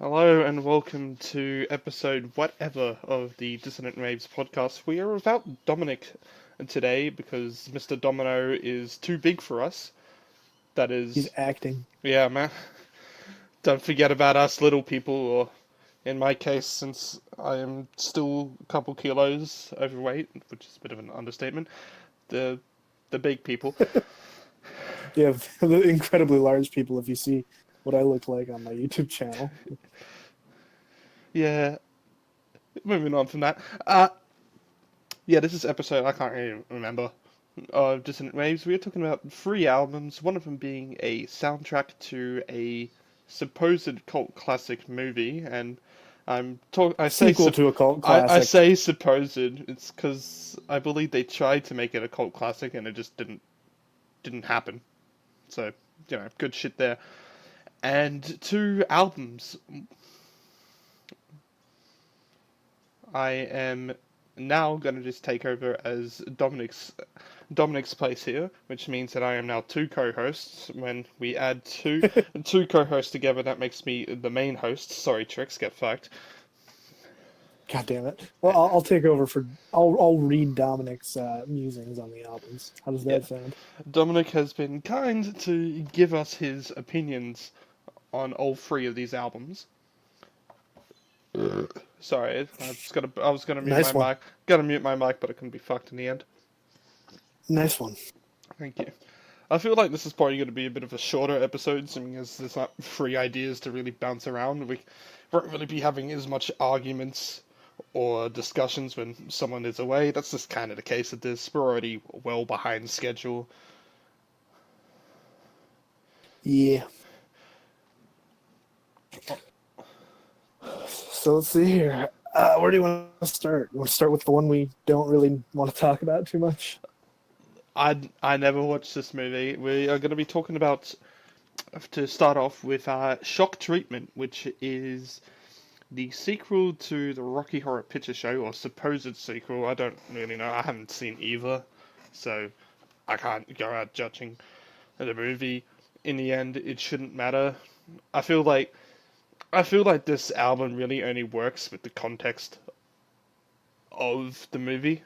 Hello and welcome to episode whatever of the Dissonant Waves podcast. We are without Dominic today because Mr. Domino is too big for us. That He's is, acting. yeah, man. Don't forget about us little people, or in my case, since I am still a couple kilos overweight, which is a bit of an understatement, the big people. You have the incredibly large people if you see what I look like on my YouTube channel. Yeah, moving on from that. Yeah, this is episode I can't really remember of Dissonant Waves. We are talking about three albums, one of them being a soundtrack to a supposed cult classic movie, and Sequel to a cult I classic. say supposed. It's because I believe they tried to make it a cult classic and it just didn't happen. So good shit there. And two albums. I am now going to just take over as Dominic's place here, which means that I am now two co-hosts. When we add two co-hosts together, that makes me the main host. Sorry, Tricks, get fucked. God damn it. Well, I'll take over for. I'll read Dominic's musings on the albums. How does Yeah, that sound? Dominic has been kind to give us his opinions on all three of these albums. Sorry, I was gonna mute my Nice one. mic. Gotta mute my mic, but I couldn't be fucked in the end. Nice one. Thank you. I feel like this is probably going to be a bit of a shorter episode, seeing as there's not three ideas to really bounce around. We won't really be having as much arguments or discussions when someone is away. That's just kind of the case of this. We're already well behind schedule. Yeah. So let's see here. Where do you want to start? You want to start with the one we don't really want to talk about too much? I never watched this movie. We are going to be talking about, to start off with, Shock Treatment, which is the sequel to the Rocky Horror Picture Show, or supposed sequel. I don't really know. I haven't seen either, so I can't go out judging the movie. In the end, it shouldn't matter. I feel like this album really only works with the context of the movie,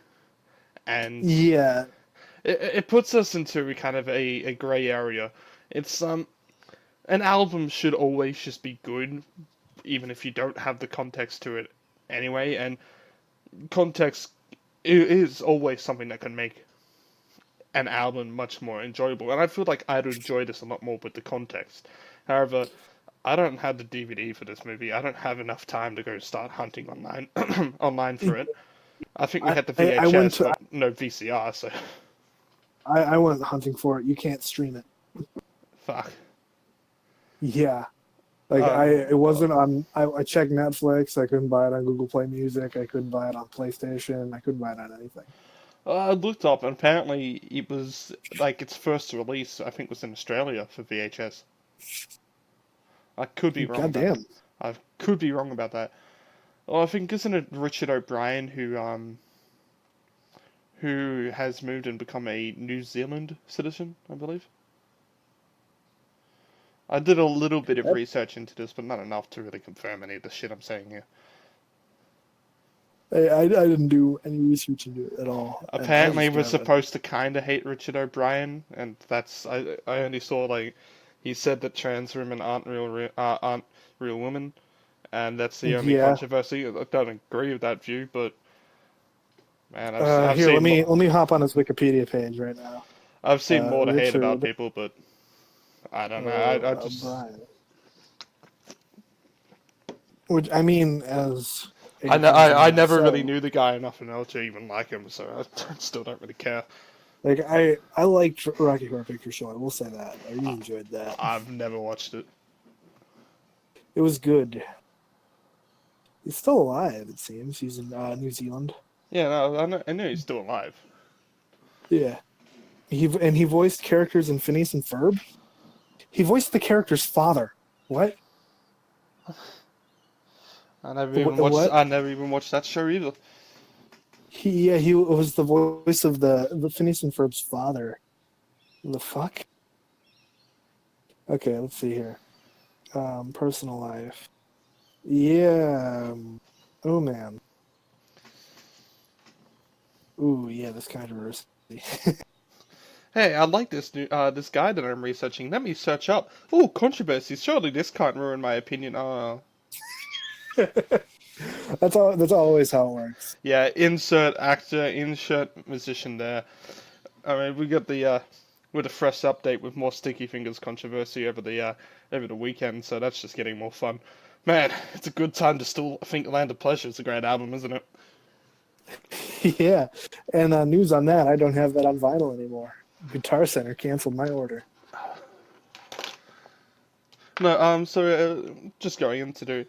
and Yeah. it puts us into kind of a grey area. It's an album should always just be good, even if you don't have the context to it anyway, and context is always something that can make an album much more enjoyable, and I feel like I'd enjoy this a lot more with the context. However, I don't have the DVD for this movie. I don't have enough time to go start hunting online online for it. I think we had the I went VHS, to. but no VCR, so I went hunting for it. You can't stream it. fuck. Yeah. Like it wasn't on. I checked Netflix. I couldn't buy it on Google Play Music. I couldn't buy it on PlayStation. I couldn't buy it on anything. I looked up, and apparently it was like its first release. I think was in Australia for VHS. I could be wrong about that. Goddamn. I could be wrong about that. Well, I think isn't it Richard O'Brien who has moved and become a New Zealand citizen, I believe. I did a little bit of That, research into this, but not enough to really confirm any of the shit I'm saying here. I didn't do any research into it at all. I Apparently, just we're got it. supposed to kind of hate Richard O'Brien, and I only saw like he said that trans women aren't real women, and that's the only Yeah. controversy. I don't agree with that view, but man, I've Here, let seen me hop on his Wikipedia page right now. I've seen more to hate about Richard people, but I don't know. I just O'Brien. Which I mean, as a I gentleman never really myself, knew the guy enough to know to even like him, so I still don't really care. like I liked Rocky Horror Picture Show. I will say that I really enjoyed that. I've never watched it. It was good. He's still alive, it seems. He's in New Zealand. Yeah, no, I know he's still alive. Yeah. He voiced characters in Phineas and Ferb. He voiced the character's father. What? What? I never even watched that show either. He was the voice of the Phineas and Ferb's father. The fuck? Okay, let's see here. Personal life. Yeah. Oh man. Ooh, yeah, this controversy. Hey, I like this guy that I'm researching. Let me search up. Oh, controversies. Surely this can't ruin my opinion. That's always how it works. Yeah, insert actor, insert musician there. I mean, we got the with a fresh update with more Sticky Fingers controversy over the weekend, so that's just getting more fun. Man, it's a good time to still think Land of Pleasure is a great album, isn't it? Yeah. And news on that, I don't have that on vinyl anymore. Guitar Center canceled my order. No, just going into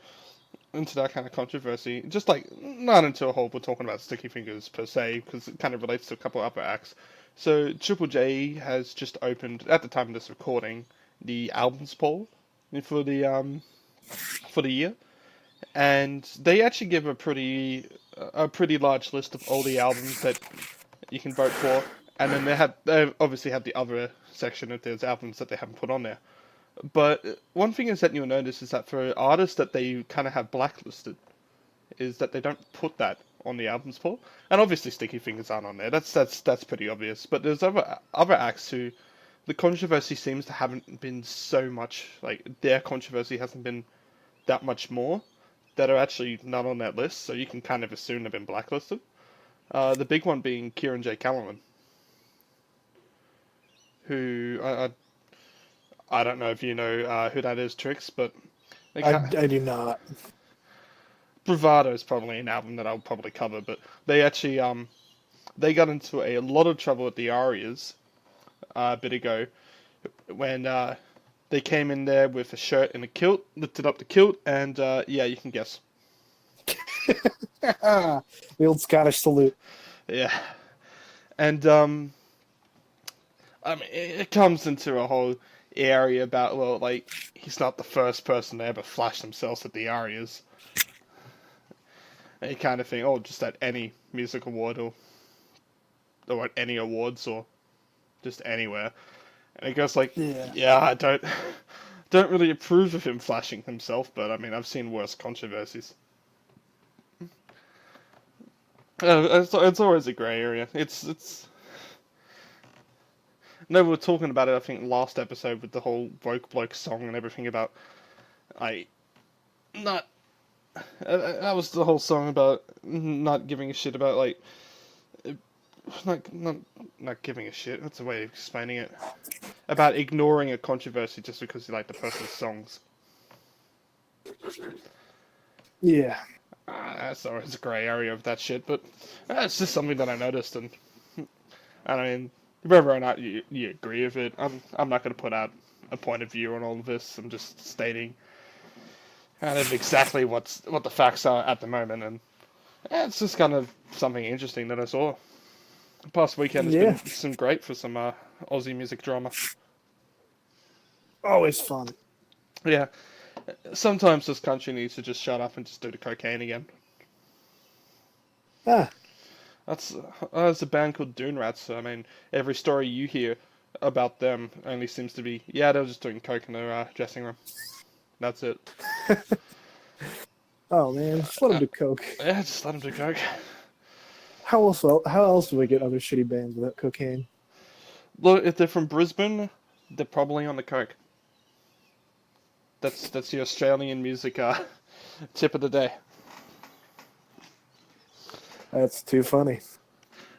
that kind of controversy, just like not into a whole, we're talking about Sticky Fingers per se, because it kind of relates to a couple other acts. So Triple J has just opened at the time of this recording the albums poll for the year, and they actually give a pretty large list of all the albums that you can vote for, and then they obviously have the other section if there's albums that they haven't put on there. But one thing is that you'll notice is that for artists that they kind of have blacklisted, is that they don't put that on the albums poll. And obviously Sticky Fingers aren't on there. That's pretty obvious. But there's other acts who the controversy seems to haven't been so much, like their controversy hasn't been that much more, that are actually not on that list. So you can kind of assume they've been blacklisted. The big one being Kieran J. Callinan, who I don't know if you know who that is, Trix, but I do not. Bravado is probably an album that I'll probably cover, but they actually they got into a lot of trouble at the Arias a bit ago when they came in there with a shirt and a kilt, lifted up the kilt, and yeah, you can guess. The old Scottish salute. Yeah, and I mean it comes into a whole area about, well, like he's not the first person to ever flash themselves at the Arias. And you kind of think, oh, just at any music award or at any awards or just anywhere. And it goes like, Yeah. yeah, I don't really approve of him flashing himself, but I mean, I've seen worse controversies. It's always a grey area. It's. No, we were talking about it, I think, last episode with the whole Woke Bloke song and everything about, like, not. That was the whole song about not giving a shit about, like, not giving a shit. That's a way of explaining it. About ignoring a controversy just because you like the person's songs. Yeah. That's always a grey area of that shit, but it's just something that I noticed, and I mean, whether or not you agree with it, I'm not going to put out a point of view on all of this. I'm just stating kind of exactly what the facts are at the moment, and it's just kind of something interesting that I saw. The past weekend has been some great for some Aussie music drama. Always fun. Yeah, sometimes this country needs to just shut up and just do the cocaine again. Ah. There's a band called Dune Rats. I mean, every story you hear about them only seems to be, yeah, they were just doing coke in their dressing room. That's it. Oh man, just let them do coke. Yeah, just let them do coke. How else do we get other shitty bands without cocaine? Look, if they're from Brisbane, they're probably on the coke. That's the Australian music tip of the day. That's too funny.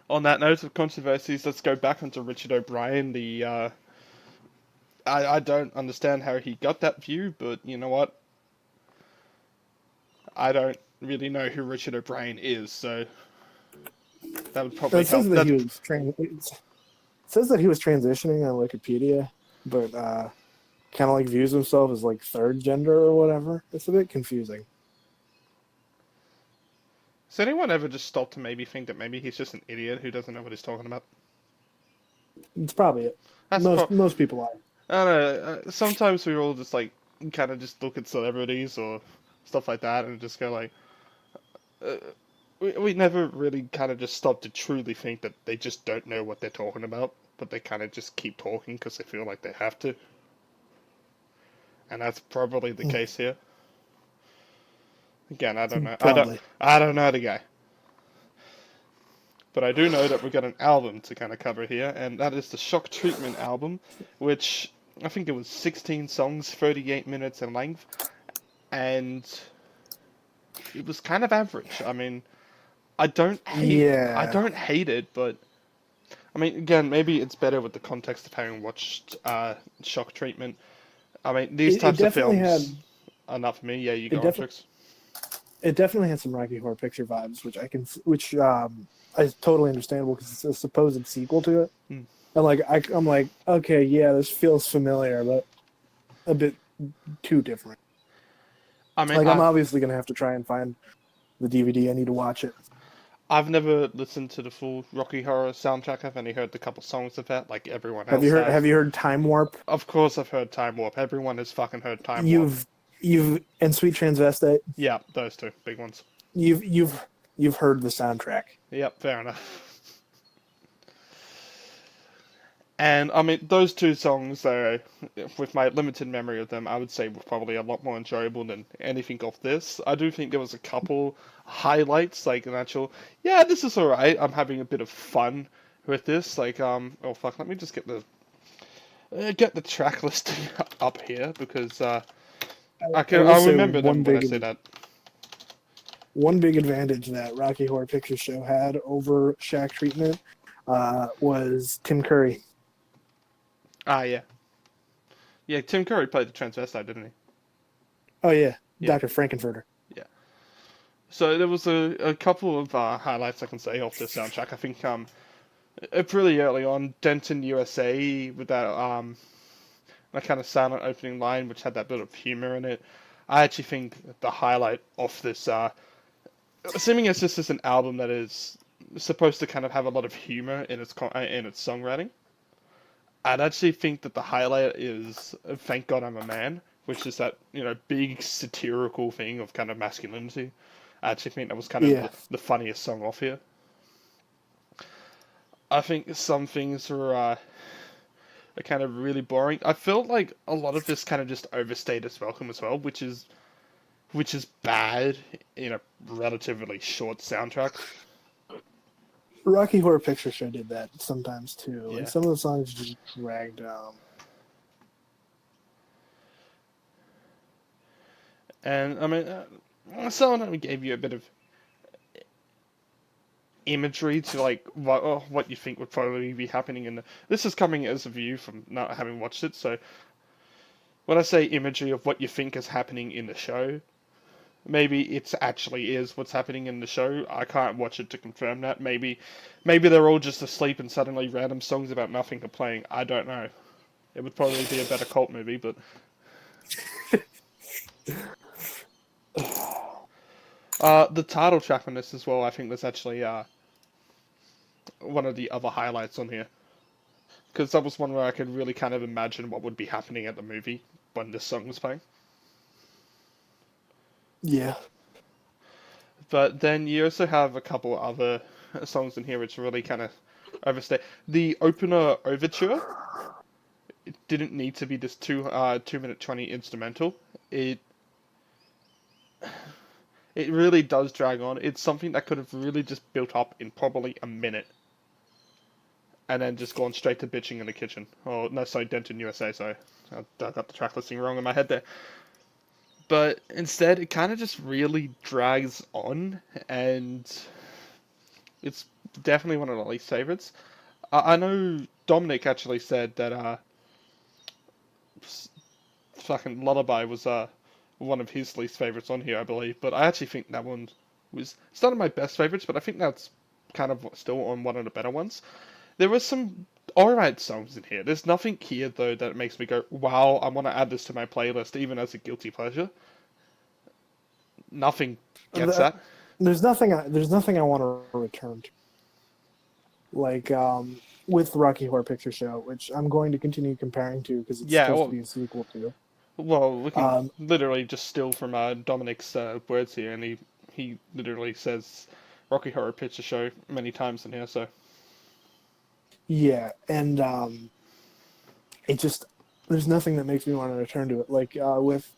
On that note of controversies, let's go back onto Richard O'Brien. I don't understand how he got that view, but you know what? I don't really know who Richard O'Brien is, so that would probably help. It says that he was transitioning on Wikipedia, but kind of like views himself as like third gender or whatever. It's a bit confusing. Has anyone ever just stopped to maybe think that maybe he's just an idiot who doesn't know what he's talking about? It's probably it. Most people are. I don't know. Sometimes we all just like kind of just look at celebrities or stuff like that and just go like, we never really kind of just stop to truly think that they just don't know what they're talking about, but they kind of just keep talking because they feel like they have to. And that's probably the case here. Again, I don't know. Probably. I don't know the guy. But I do know that we've got an album to kind of cover here, and that is the Shock Treatment album, which I think it was 16 songs, 38 minutes in length, and it was kind of average. I mean, I Yeah. don't hate it, but I mean, again, maybe it's better with the context of having watched Shock Treatment. I mean, these It types of definitely films had are not for me. Yeah, you it go on, definitely Trix. it definitely had some Rocky Horror Picture vibes, which is totally understandable because it's a supposed sequel to it. Hmm. And like I'm like, okay, yeah, this feels familiar, but a bit too different. I mean, Like I'm obviously gonna have to try and find the DVD. I need to watch it. I've never listened to the full Rocky Horror soundtrack. I've only heard a couple songs of it, like everyone Have else you heard has. Have you heard Time Warp? Of course, I've heard Time Warp. Everyone has fucking heard Time Warp. You've and Sweet Transvestite. Yeah, those two big ones. You've heard the soundtrack. Yep, fair enough. And I mean, those two songs, though, with my limited memory of them, I would say were probably a lot more enjoyable than anything off this. I do think there was a couple highlights, like an actual, yeah, this is alright. I'm having a bit of fun with this. Like, oh fuck, let me just get the track listing up here because I will I say remember them when I say that. one big advantage that Rocky Horror Picture Show had over Shack Treatment was Tim Curry. Ah, yeah, yeah. Tim Curry played the transvestite, didn't he? Oh yeah, Yeah. Dr. Frankenfurter. Yeah. So there was a couple of highlights I can say off the soundtrack. I think pretty early on, Denton USA with that kind of silent opening line, which had that bit of humor in it. I actually think the highlight of this, assuming as this is an album that is supposed to kind of have a lot of humor in its songwriting, I'd actually think that the highlight is "Thank God I'm a Man," which is that big satirical thing of kind of masculinity. I actually think that was kind of Yeah. the funniest song off here. I think some things are kind of really boring. I felt like a lot of this kind of just overstayed its welcome as well, which is bad in a relatively short soundtrack. Rocky Horror Picture Show did that sometimes too. Yeah. Like some of the songs just dragged down. And I mean, someone gave you a bit of imagery to like what you think would probably be happening in the. This is coming as a view from not having watched it, so when I say imagery of what you think is happening in the show, maybe it's actually is what's happening in the show. I can't watch it to confirm that. Maybe they're all just asleep and suddenly random songs about nothing are playing. I don't know. It would probably be a better cult movie, but the title track on this as well, I think was actually one of the other highlights on here. Because that was one where I could really kind of imagine what would be happening at the movie when this song was playing. Yeah. But then you also have a couple other songs in here which really kind of overstay. The opener overture, it didn't need to be this 2 minute 20 instrumental. It really does drag on. It's something that could have really just built up in probably a minute. And then just gone straight to bitching in the kitchen. Oh, no, sorry, Denton USA, sorry. I got the track listing wrong in my head there. But instead, it kind of just really drags on, and it's definitely one of the least favorites. I know Dominic actually said that fucking Lullaby was one of his least favorites on here, I believe. But I actually think that one was it's not of my best favorites, but I think that's kind of still on one of the better ones. There were some alright songs in here. There's nothing here though that makes me go, wow, I want to add this to my playlist, even as a guilty pleasure. Nothing gets that. There's nothing I want to return to. Like with the Rocky Horror Picture Show, which I'm going to continue comparing to because it's supposed to be a sequel to. Well, we can literally just steal from Dominic's words here, and he literally says Rocky Horror Picture Show many times in here, so. Yeah, and it just there's nothing that makes me want to return to it. Like with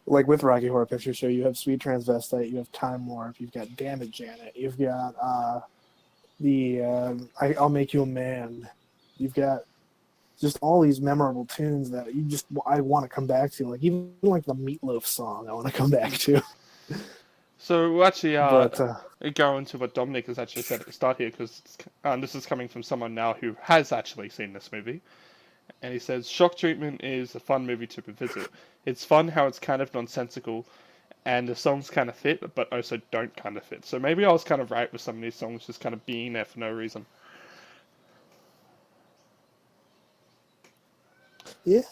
like with Rocky Horror Picture Show, you have Sweet Transvestite, you have Time Warp, you've got Damn It Janet, you've got I'll Make You a Man, you've got just all these memorable tunes that I want to come back to, like even like the Meatloaf song I want to come back to. So we'll actually But go into what Dominic has actually said at the start here, because this is coming from someone now who has actually seen this movie. And he says, Shock Treatment is a fun movie to revisit. It's fun how it's kind of nonsensical, and the songs kind of fit, but also don't kind of fit. So maybe I was kind of right with some of these songs just kind of being there for no reason. yeah,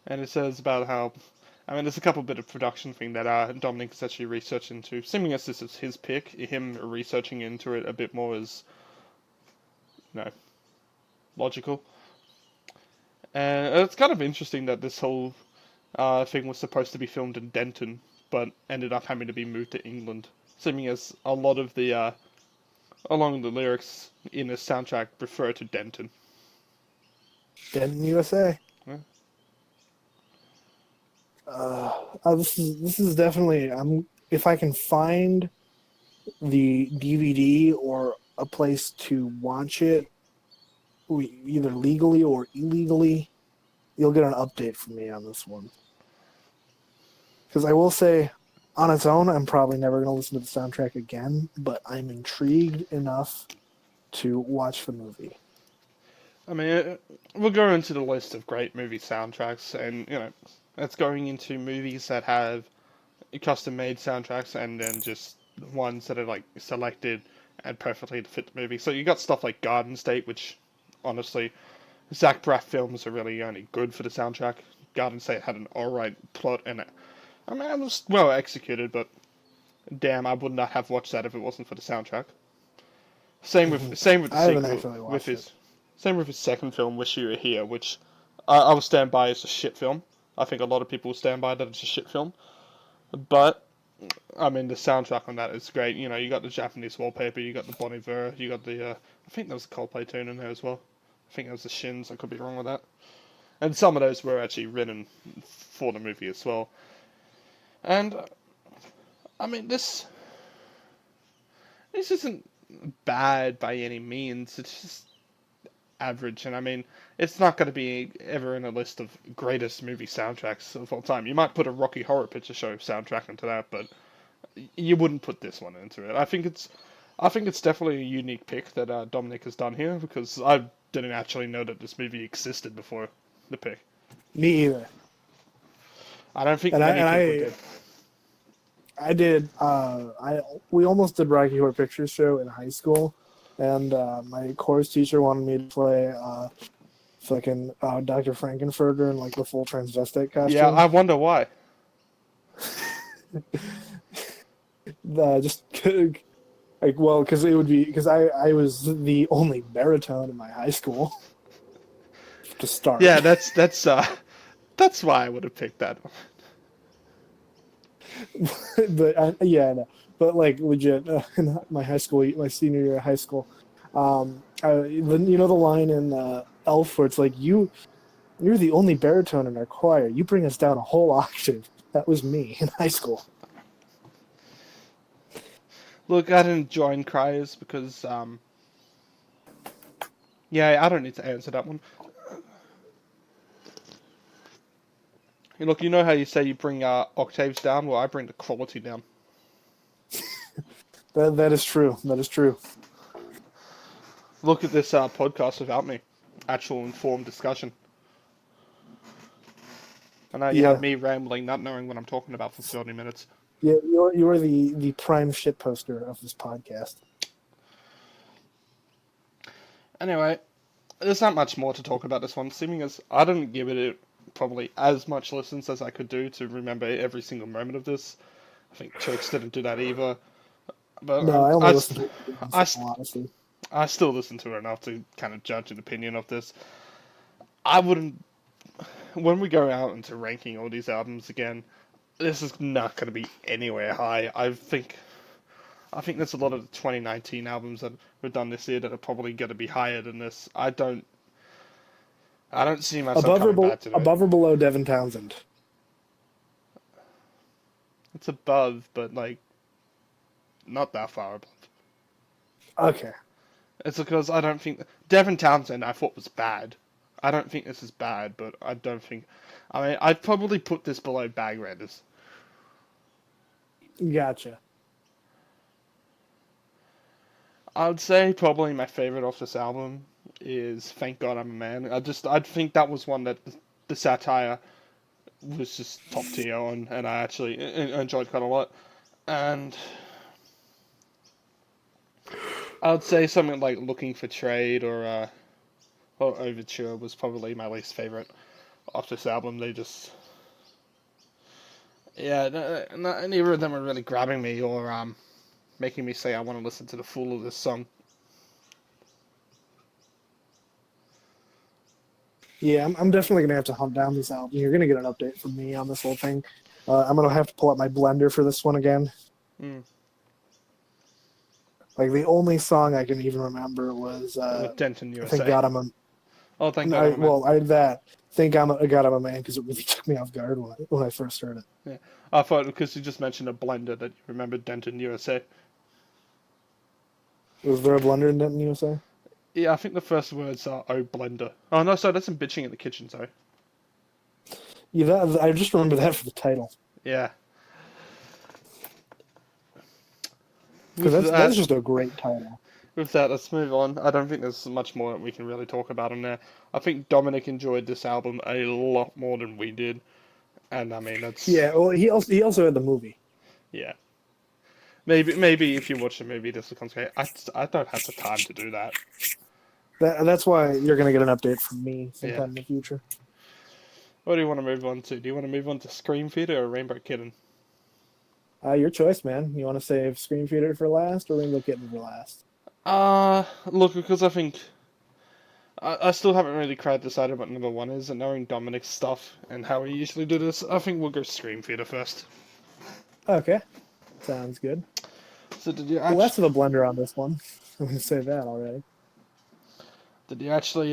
And it says about how, I mean, there's a couple bit of production thing that Dominic is actually researching into. Seeming as this is his pick, him researching into it a bit more is, logical. And it's kind of interesting that this whole thing was supposed to be filmed in Denton, but ended up having to be moved to England. Seeming as a lot of the along the lyrics in the soundtrack refer to Denton. Denton, USA. Yeah. This is definitely if I can find the DVD or a place to watch it, either legally or illegally, you'll get an update from me on this one. Because I will say, on its own, I'm probably never going to listen to the soundtrack again, but I'm intrigued enough to watch the movie. I mean, we'll go into the list of great movie soundtracks, and it's going into movies that have custom-made soundtracks, and then just ones that are like selected and perfectly fit the movie. So you got stuff like Garden State, which honestly, Zach Braff films are really only good for the soundtrack. Garden State had an alright plot, and I mean, it was well executed, but damn, I would not have watched that if it wasn't for the soundtrack. Same with the I haven't sequel, actually watched it. same with his second film, Wish You Were Here, which I will stand by as a shit film. I think a lot of people will stand by that it's a shit film, but I mean the soundtrack on that is great. You got the Japanese wallpaper, you got the Bon Iver, you got the I think there was a Coldplay tune in there as well. I think it was the Shins. I could be wrong with that. And some of those were actually written for the movie as well. And I mean this isn't bad by any means. It's just average, and I mean, it's not going to be ever in a list of greatest movie soundtracks of all time. You might put a Rocky Horror Picture Show soundtrack into that, but you wouldn't put this one into it. I think it's definitely a unique pick that Dominic has done here, because I didn't actually know that this movie existed before the pick. Me either. I don't think many people did. I did. We almost did Rocky Horror Picture Show in high school, and my chorus teacher wanted me to play fucking Dr. Frankenfurter in like the full transvestite costume. Yeah, I wonder why. Just like, well, because it would be because I was the only baritone in my high school to start. Yeah, that's why I would have picked that one. But yeah, no. But like legit, in my high school, my senior year of high school, the line in Elf where it's like you're the only baritone in our choir. You bring us down a whole octave. That was me in high school. Look, I didn't join Criers because yeah, I don't need to answer that one. Look, you know how you say you bring octaves down? Well, I bring the quality down. That is true. That is true. Look at this podcast without me. Actual informed discussion. I know you have me rambling, not knowing what I'm talking about for 30 minutes. Yeah, you're the prime shit poster of this podcast. Anyway, there's not much more to talk about this one, seeming as I didn't give it probably as much listens as I could do to remember every single moment of this. I think Turks didn't do that either. But no, I only listened to it honestly. I still listen to it enough to kind of judge an opinion of this. I wouldn't... When we go out into ranking all these albums again, this is not going to be anywhere high. I think there's a lot of the 2019 albums that were done this year that are probably going to be higher than this. I don't see myself coming back to it. Above or below Devin Townsend? It's above, but like not that far above. Okay. It's because I don't think Devin Townsend I thought was bad. I don't think this is bad, but I don't think. I mean, I'd probably put this below Bag Raiders. Gotcha. I'd say probably my favorite off this album is "Thank God I'm a Man." I think that was one that the satire was just top tier on, and I actually enjoyed quite a lot. And I'd say something like "Looking for Trade" or "Overture" was probably my least favorite off this album. They just yeah, neither of them are really grabbing me or making me say I want to listen to the full of this song. Yeah, I'm definitely gonna have to hunt down this album. You're gonna get an update from me on this whole thing. I'm gonna have to pull up my blender for this one again. Mm. Like the only song I can even remember was With Denton "Thank USA. God I'm a." Oh, thank God I, I'm a man. well, I that "Thank God I'm a Man" because it really took me off guard when I first heard it. Yeah, I thought because you just mentioned a blender that you remembered Denton USA. Was there a blender in Denton, USA? Yeah, I think the first words are "Oh blender." Oh no, sorry, that's some bitching in the kitchen. Sorry. Yeah, I just remember that for the title Yeah. because With that's that, just a great title. let's move on. I don't think there's much more that we can really talk about on there. I think Dominic enjoyed this album a lot more than we did, and I mean that's Yeah, well, he also had the movie. yeah. Maybe if you watch the movie, this becomes great. I don't have the time to do that. That's why you're gonna get an update from me Yeah. sometime in the future. What do you want to move on to? Do you want to move on to Scream Feeder or Rainbow Kitten? Your choice, man. You want to save Scream Feeder for last or Rainbow Kitten for last? Look, because I think I still haven't really quite decided what number one is, and knowing Dominic's stuff and how he usually do this, I think we'll go Scream Feeder first. Okay, sounds good. So Less of a blender on this one. I'm gonna say that already. did you actually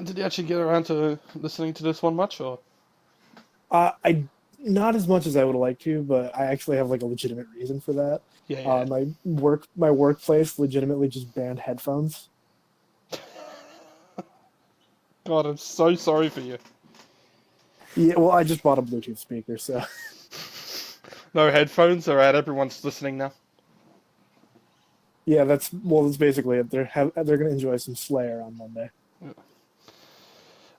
did you actually get around to listening to this one much, or? I not as much as I would like to, but I actually have like a legitimate reason for that. Yeah, yeah. My workplace legitimately just banned headphones. God, I'm so sorry for you. Yeah, well, I just bought a Bluetooth speaker, so No headphones, alright, everyone's listening now. yeah, that's basically it. They're gonna enjoy some Slayer on Monday.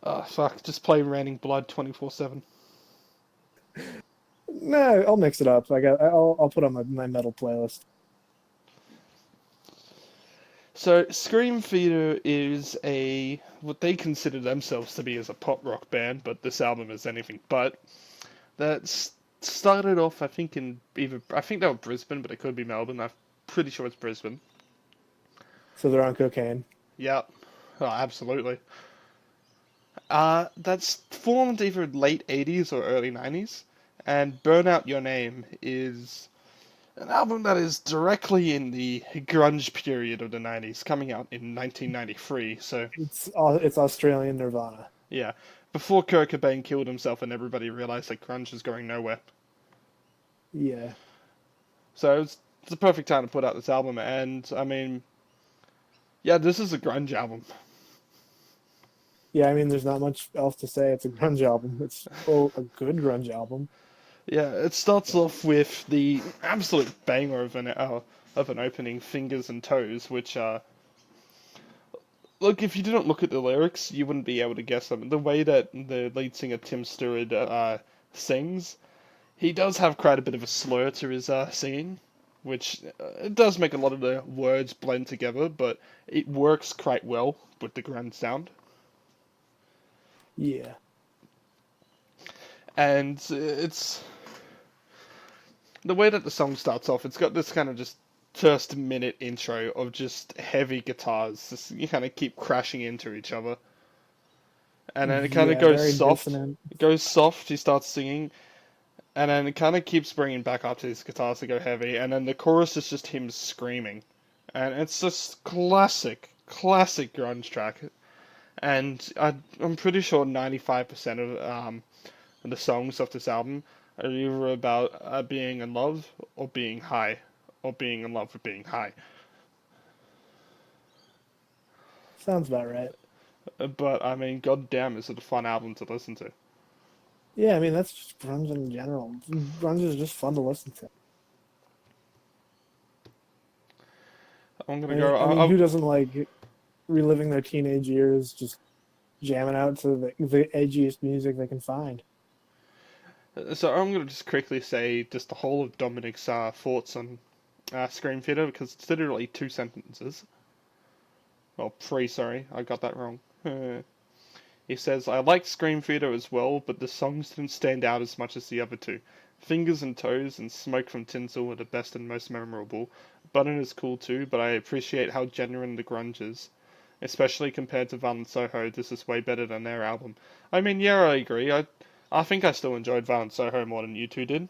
Oh, fuck, just play Raining Blood 24/7. No, I'll mix it up. I'll put on my metal playlist. So, Scream Feeder is what they consider themselves to be as a pop rock band, but this album is anything but. That started off, I think, I think they were Brisbane, but it could be Melbourne. I'm pretty sure it's Brisbane. So they're on cocaine. Yep. Oh, absolutely. That's formed either late 80s or early 90s, and Burn Out Your Name is an album that is directly in the grunge period of the 90s, coming out in 1993, so It's Australian Nirvana. yeah, before Kurt Cobain killed himself and everybody realized that grunge was going nowhere. Yeah. So it's the perfect time to put out this album, and I mean, yeah, this is a grunge album. Yeah, I mean, there's not much else to say. It's a grunge album. It's a good grunge album. Yeah, it starts off with the absolute banger of an opening, "Fingers and Toes," which look, if you didn't look at the lyrics, you wouldn't be able to guess them. The way that the lead singer Tim Stewart sings, he does have quite a bit of a slur to his singing, which it does make a lot of the words blend together, but it works quite well with the grand sound. Yeah. And it's the way that the song starts off. It's got this kind of just first minute intro of just heavy guitars. Just, you kind of keep crashing into each other, and then it kind of Yeah, goes very soft. dissonant. It goes soft. He starts singing, and then it kind of keeps bringing back up to his guitars to go heavy, and then the chorus is just him screaming, and it's just classic grunge track. And I'm pretty sure 95% of the songs of this album are either about being in love or being high, or being in love with being high. Sounds about right. But I mean, goddamn, is it a fun album to listen to? Yeah, I mean that's just grunge in general. Grunge is just fun to listen to. I'm gonna I go. mean, I mean, who doesn't like reliving their teenage years, just jamming out to the edgiest music they can find? So I'm gonna just quickly say just the whole of Dominic's thoughts on Scream Theater because it's literally two sentences. Well, three. Sorry, I got that wrong. He says, I like Scream Theater as well, but the songs didn't stand out as much as the other two. Fingers and Toes and Smoke from Tinsel are the best and most memorable. Button is cool too, but I appreciate how genuine the grunge is. Especially compared to Violent Soho, this is way better than their album. I mean, yeah, I agree. I think I still enjoyed Violent Soho more than you two did.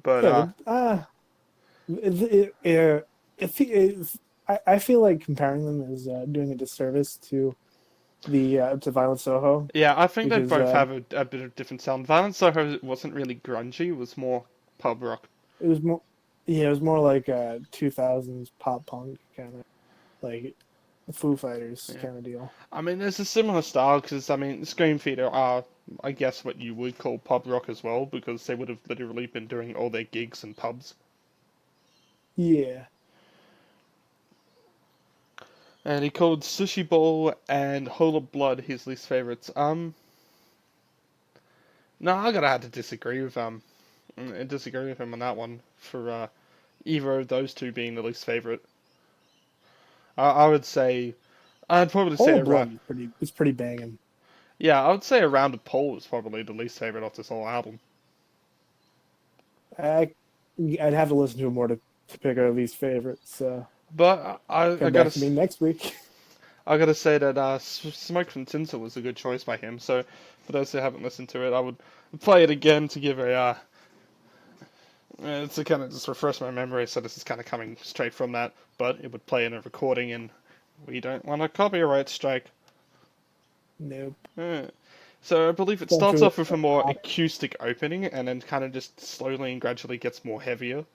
But, Yeah, but I feel like comparing them is doing a disservice to Violent Soho yeah, I think they because both have a bit of different sound. Violent Soho wasn't really grungy, it was more pub rock. it was more yeah it was more like 2000s pop punk kind of like Foo Fighters Yeah. kind of deal. I mean, there's a similar style because I mean, Scream Theater are, I guess, what you would call pub rock as well because they would have literally been doing all their gigs in pubs. Yeah, And he called Sushi Bowl and Whole of Blood his least favorites. No, I gotta have to disagree with him on that one for either of those two being the least favorite. I would say, I'd probably say Whole of around, Blood is pretty banging. yeah, I would say Around the Pole is probably the least favorite of this whole album. I I'd have to listen to it more to pick our least favorites. So But I come gotta back to me next week. I gotta say that Smoke from Tinsel was a good choice by him. So for those who haven't listened to it, I would play it again to give a to kind of just refresh my memory. So this is kind of coming straight from that, but it would play in a recording, and we don't want a copyright strike. Nope. Uh, so I believe it Going starts through off with a more it. acoustic opening, and then kind of just slowly and gradually gets more heavier.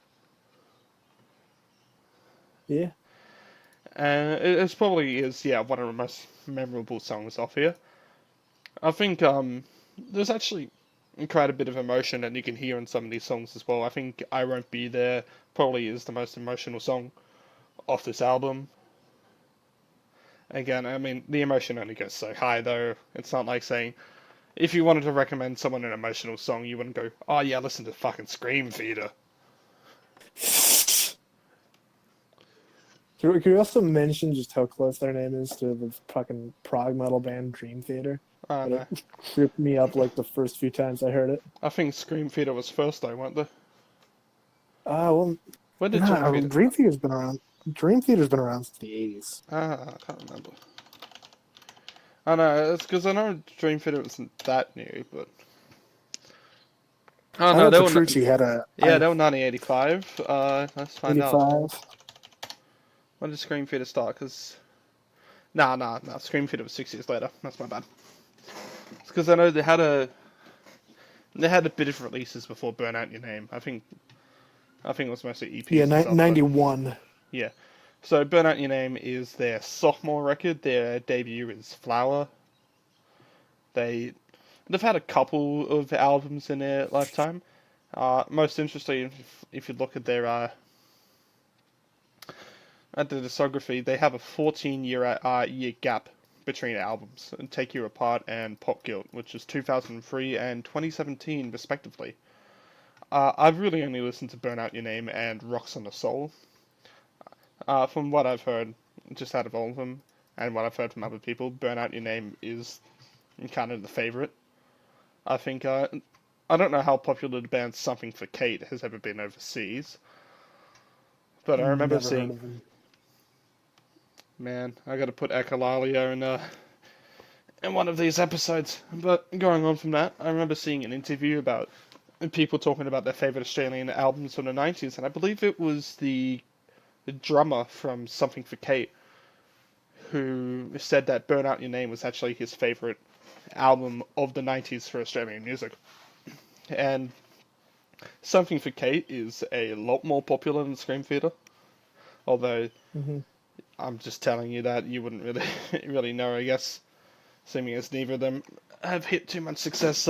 Yeah. And it probably is, yeah, one of the most memorable songs off here. I think there's actually quite a bit of emotion that you can hear in some of these songs as well. I think I Won't Be There probably is the most emotional song off this album. Again, I mean, the emotion only goes so high though. It's not like saying, if you wanted to recommend someone an emotional song, you wouldn't go, oh yeah, listen to fucking Scream Theater. Can we also mention just how close their name is to the fucking prog metal band Dream Theater? I don't But know. it tripped me up like the first few times I heard it. I think Scream Theater was first though, weren't they? Well, When did Dream nah, Theater? Dream Theater's been around. Dream Theater's been around since the 80s. I can't remember. I know, it's because I know Dream Theater wasn't that new, but... Oh I no, know they were... Petrucci had a Yeah, they were 1985. Let's find out. 85. When did Scream Theater start? Because... Nah. Scream Theater was 6 years later. That's my bad. It's because I know they had a... They had a bit of releases before Burn Out Your Name. I think it was mostly EPs Yeah, and stuff. 91. Yeah. So Burn Out Your Name is their sophomore record. Their debut is Flower. They've had a couple of albums in their lifetime. Most interesting, if you look at their at the discography, they have a 14-year gap between albums. Take You Apart and Pop Guilt, which is 2003 and 2017 respectively. I've really only listened to Burn Out Your Name and Rocks on the Soul. From what I've heard, just out of all of them, and what I've heard from other people, Burn Out Your Name is kind of the favorite. I think, I don't know how popular the band Something for Kate has ever been overseas, but I remember Never heard seeing, of him. man, I gotta put Echolalia in one of these episodes. But going on from that, I remember seeing an interview about people talking about their favorite Australian albums from the 90s, and I believe it was the drummer from Something for Kate who said that Burn Out Your Name was actually his favorite album of the 90s for Australian music. And Something for Kate is a lot more popular than Scream Theater. Although Hmm. I'm just telling you that you wouldn't really really know, I guess, seeming as neither of them have hit too much success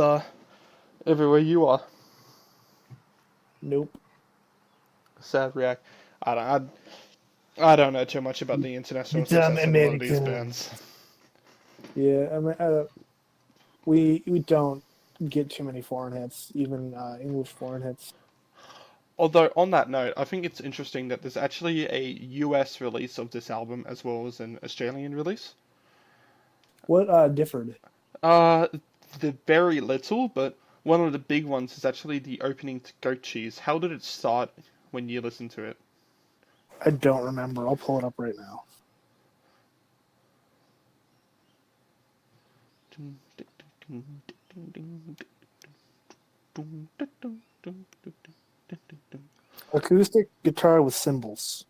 everywhere you are. Nope. Sad react. I don't, I don't know too much about the The international dumb success of a lot of these bands. Americans. Yeah, I mean, we don't get too many foreign hits, even English foreign hits. Although, on that note, I think it's interesting that there's actually a US release of this album as well as an Australian release. What differed? Uh, the very little, but one of the big ones is actually the opening to Goat Cheese. How did it start when you listened to it? I don't remember. I'll pull it up right now. Acoustic guitar with cymbals.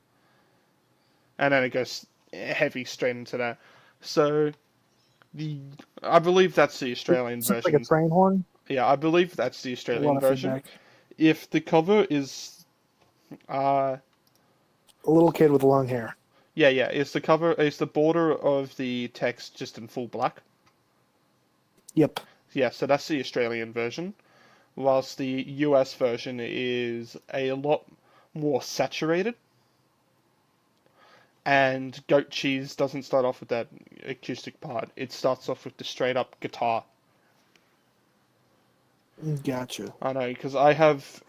And then it goes heavy straight into that. So the I believe that's the It Australian sounds like a version. train horn. Yeah, I believe that's the A lot Australian of version. feedback. If the cover is uh A little kid with long hair. yeah, is the border of the text just in full black? Yep. Yeah, so that's the Australian version, whilst the US version is a lot more saturated. And Goat Cheese doesn't start off with that acoustic part. It starts off with the straight up guitar. Gotcha. I know, because I have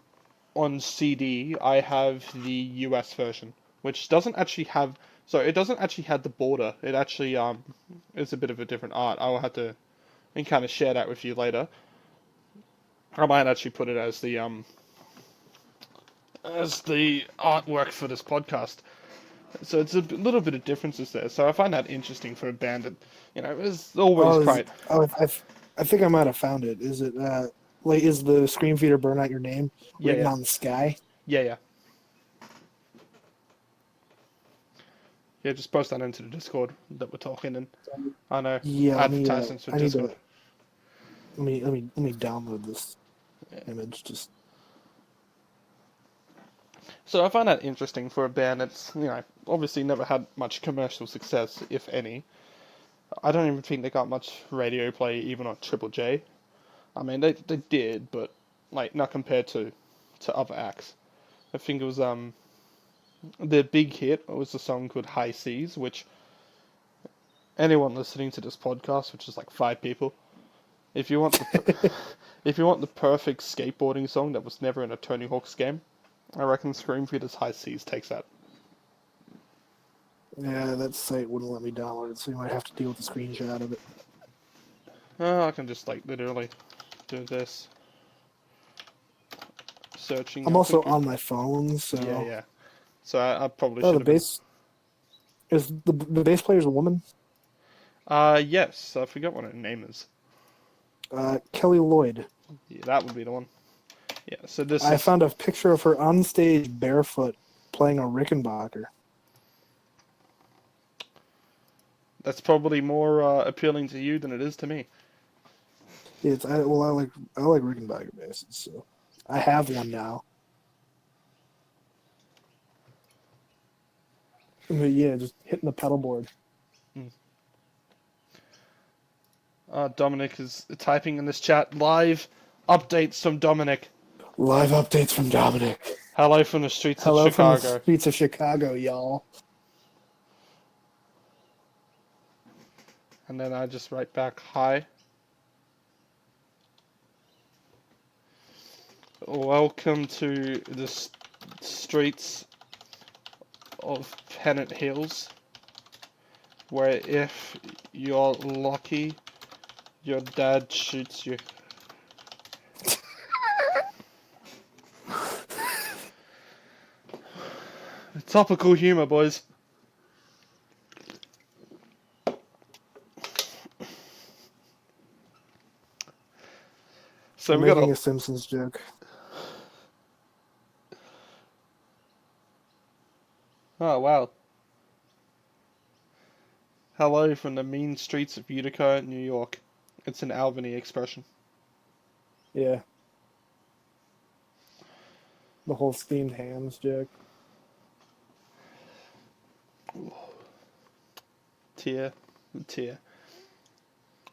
on CD, I have the US version, which doesn't actually have. So it doesn't actually have the border. It actually is a bit of a different art. I will have to and kind of share that with you later. I might actually put it as the artwork for this podcast. So it's a little bit of differences there. So I find that interesting for a band that is always Oh, quite. I think I might have found it. Is it like is the Scream Feeder Burn Out Your Name Yeah, written yeah, on the sky? yeah. Yeah, just post that into the Discord that we're talking in. I know Yeah, advertisements for I need Discord. to let me download this image. Just So I find that interesting for a band that's obviously never had much commercial success, if any. I don't even think they got much radio play even on Triple J. I mean they did, but like not compared to other acts. I think it was their big hit was a song called High Seas, which anyone listening to this podcast, which is like 5 people, if you want if you want the perfect skateboarding song that was never in a Tony Hawk's game, I reckon Scream Feeder's High Seas takes that. yeah, that site wouldn't let me download it, so you might have to deal with a screenshot of it. I can just like literally do this. Searching. I'm I also think. on my phone, Yeah, so yeah. So I probably oh, should the have been. bass is the bass player's a woman. Yes. I forgot what her name is. Kelly Lloyd. Yeah, that would be the one. Yeah. So this I is. found a picture of her on stage barefoot playing a Rickenbacker. That's probably more appealing to you than it is to me. I like Rickenbacker basses, so I have one now. But yeah, just hitting the pedal board. Mm. Dominic is typing in this chat live updates from Dominic. Live updates from Dominic. Hello from the streets of Hello from the Chicago. streets of Chicago, y'all. And then I just write back hi. Welcome to the streets of Pennant Hills, where if you're lucky, your dad shoots you. Topical humor, boys. So I'm we got making a Simpsons joke. Oh wow. Hello from the mean streets of Utica, New York. It's an Albany expression. Yeah. The whole steamed hams joke. Tear, tear.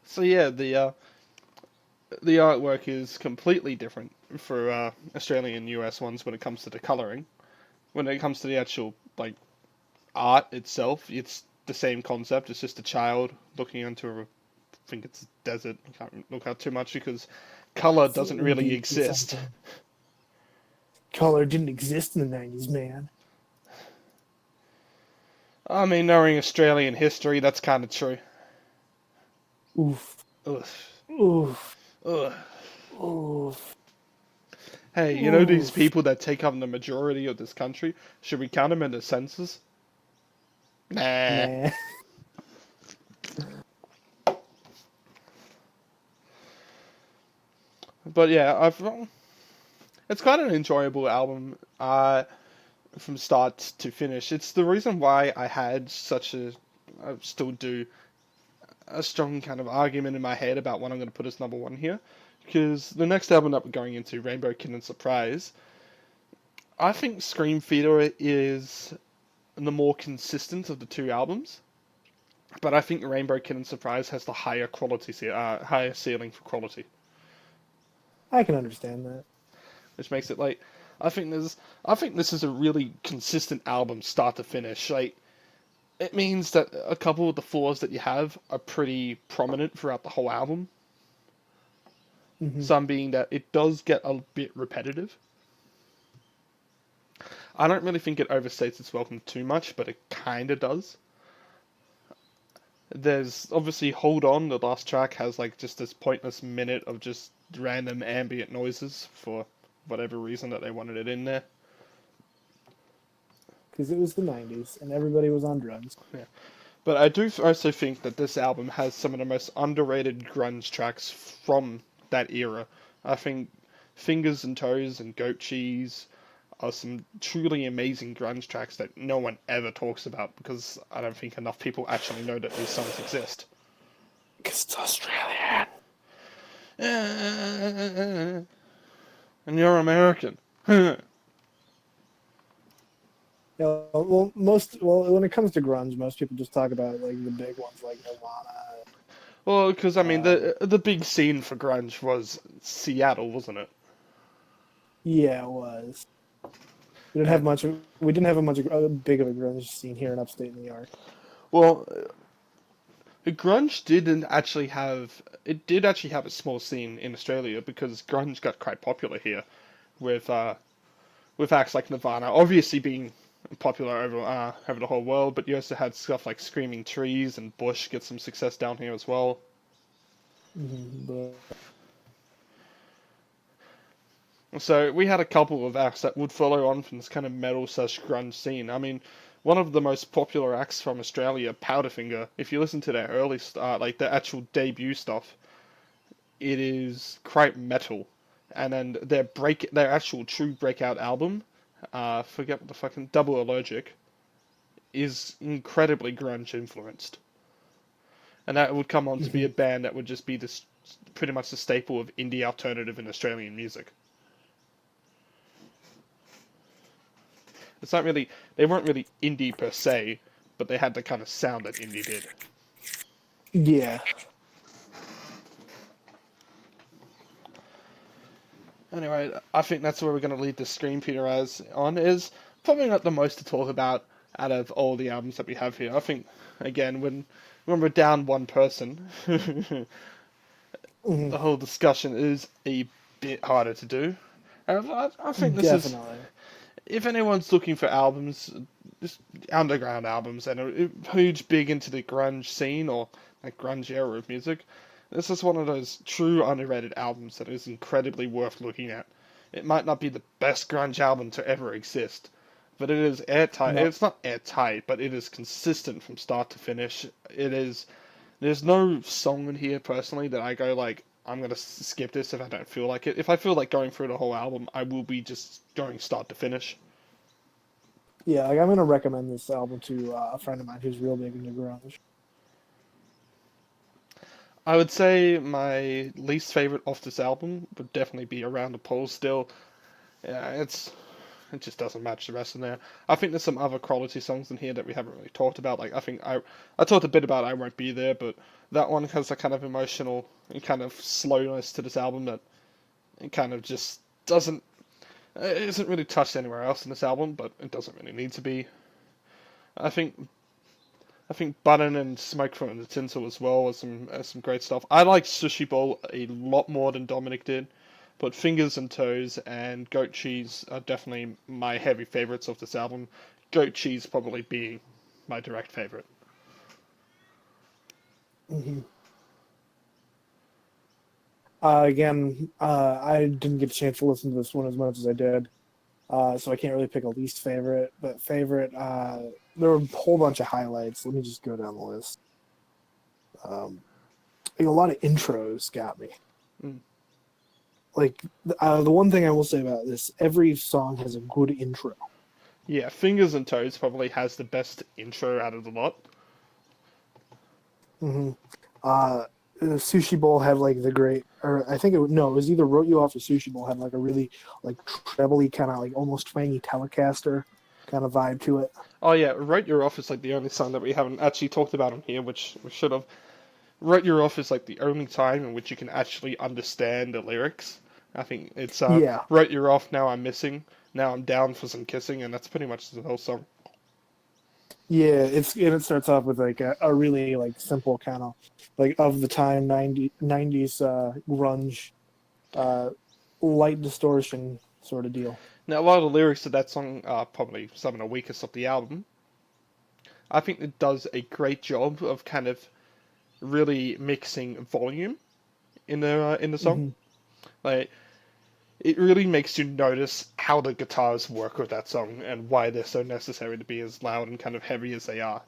So yeah, the artwork is completely different for Australian and US ones when it comes to the coloring. When it comes to the actual like art itself, it's the same concept. It's just a child looking into I think it's a desert. I can't look out too much because color It's doesn't really indeed exist. something. Color didn't exist in the 90s, man. I mean, knowing Australian history, that's kind of true. Oof. Ugh. Oof. Ugh. Oof. Hey, you know these Oof. people that take up the majority of this country? Should we count them in the census? Nah. Nah. But yeah, it's quite an enjoyable album from start to finish. It's the reason why I had I still do, a strong kind of argument in my head about what I'm going to put as number one here. Because the next album that we're going into, Rainbow Kitten Surprise, I think Scream Theater is the more consistent of the two albums. But I think Rainbow Kitten Surprise has the higher ceiling for quality, I can understand that. which makes it like I think this is a really consistent album start to finish. Like it means that a couple of the flaws that you have are pretty prominent throughout the whole album. Hmm. Some being that it does get a bit repetitive. I don't really think it overstates its welcome too much, but it kinda does. There's obviously Hold On, the last track has like just this pointless minute of just random ambient noises for whatever reason that they wanted it in there. Because it was the 90s and everybody was on drugs. Yeah. But I do also think that this album has some of the most underrated grunge tracks from that era. I think Fingers and Toes and Goat Cheese are some truly amazing grunge tracks that no one ever talks about because I don't think enough people actually know that these songs exist. Because it's Australian. And you're American. Yeah, when it comes to grunge, most people just talk about like the big ones like Nirvana. Well, because I mean, Uh, the big scene for grunge was Seattle, wasn't it? yeah, it was. We didn't have And much. We didn't have a much big of a grunge scene here in upstate New York. well, grunge didn't actually have it did actually have a small scene in Australia because grunge got quite popular here with acts like Nirvana obviously being popular over the whole world, but you also had stuff like Screaming Trees and Bush get some success down here as well. But So we had a couple of acts that would follow on from this kind of metal slash grunge scene. I mean, one of the most popular acts from Australia, Powderfinger. If you listen to their early start, like their actual debut stuff, it is quite metal. And then their actual true breakout album, forget what the fucking Double Allergic, is incredibly grunge influenced. And that would come on to be a band that would just be this pretty much the staple of indie alternative in Australian music. It's not really they weren't really indie per se, but they had the kind of sound that indie did. yeah, Anyway, I think that's where we're going to lead the Scream Peter as on is probably not the most to talk about out of all the albums that we have here. I think again when we're down one person, the whole discussion is a bit harder to do. And I think this is definitely. if anyone's looking for albums, just underground albums and are huge big into the grunge scene or like grunge era of music, this is one of those true underrated albums that is incredibly worth looking at. It might not be the best grunge album to ever exist, but it is airtight. No, It's not airtight, but it is consistent from start to finish. It is. There's no song in here personally that I go like, I'm gonna skip this if I don't feel like it. If I feel like going through the whole album, I will be just going start to finish. yeah, like I'm gonna recommend this album to a friend of mine who's real big into grunge. I would say my least favorite off this album would definitely be Around the Pole still. Yeah, it's it just doesn't match the rest in there. I think there's some other quality songs in here that we haven't really talked about. Like I talked a bit about I Won't Be There, but that one has a kind of emotional and kind of slowness to this album that it kind of just doesn't. It isn't really touched anywhere else in this album, but it doesn't really need to be. I think Button and Smoke from the Tinsel as well was some great stuff. I like Sushi Bowl a lot more than Dominic did, but Fingers and Toes and Goat Cheese are definitely my heavy favorites of this album. Goat Cheese probably being my direct favorite. Mm-hmm. Again, I didn't get a chance to listen to this one as much as I did, so I can't really pick a least favorite. But favorite, there were a whole bunch of highlights. Let me just go down the list. A lot of intros got me. Mm. Like the one thing I will say about this, every song has a good intro. Yeah, Fingers and Toes probably has the best intro out of the lot. Mm-hmm. The Sushi Bowl had like the great, or I think it was either Wrote You Off or Sushi Bowl had like a really like trebly kind of like almost twangy Telecaster kind of vibe to it. Oh yeah, Write Your Off is like the only song that we haven't actually talked about on here, which we should have. Write Your Off is like the only time in which you can actually understand the lyrics. I think it's Yeah. Write Your Off, now I'm missing, now I'm down for some kissing, and that's pretty much the whole song. Yeah, it starts off with like a really like simple kind of like of the time 90s grunge, light distortion sort of deal. Now a lot of the lyrics to that song are probably some of the weakest of the album. I think it does a great job of kind of really mixing volume in the song. Mm-hmm. Like it really makes you notice how the guitars work with that song and why they're so necessary to be as loud and kind of heavy as they are.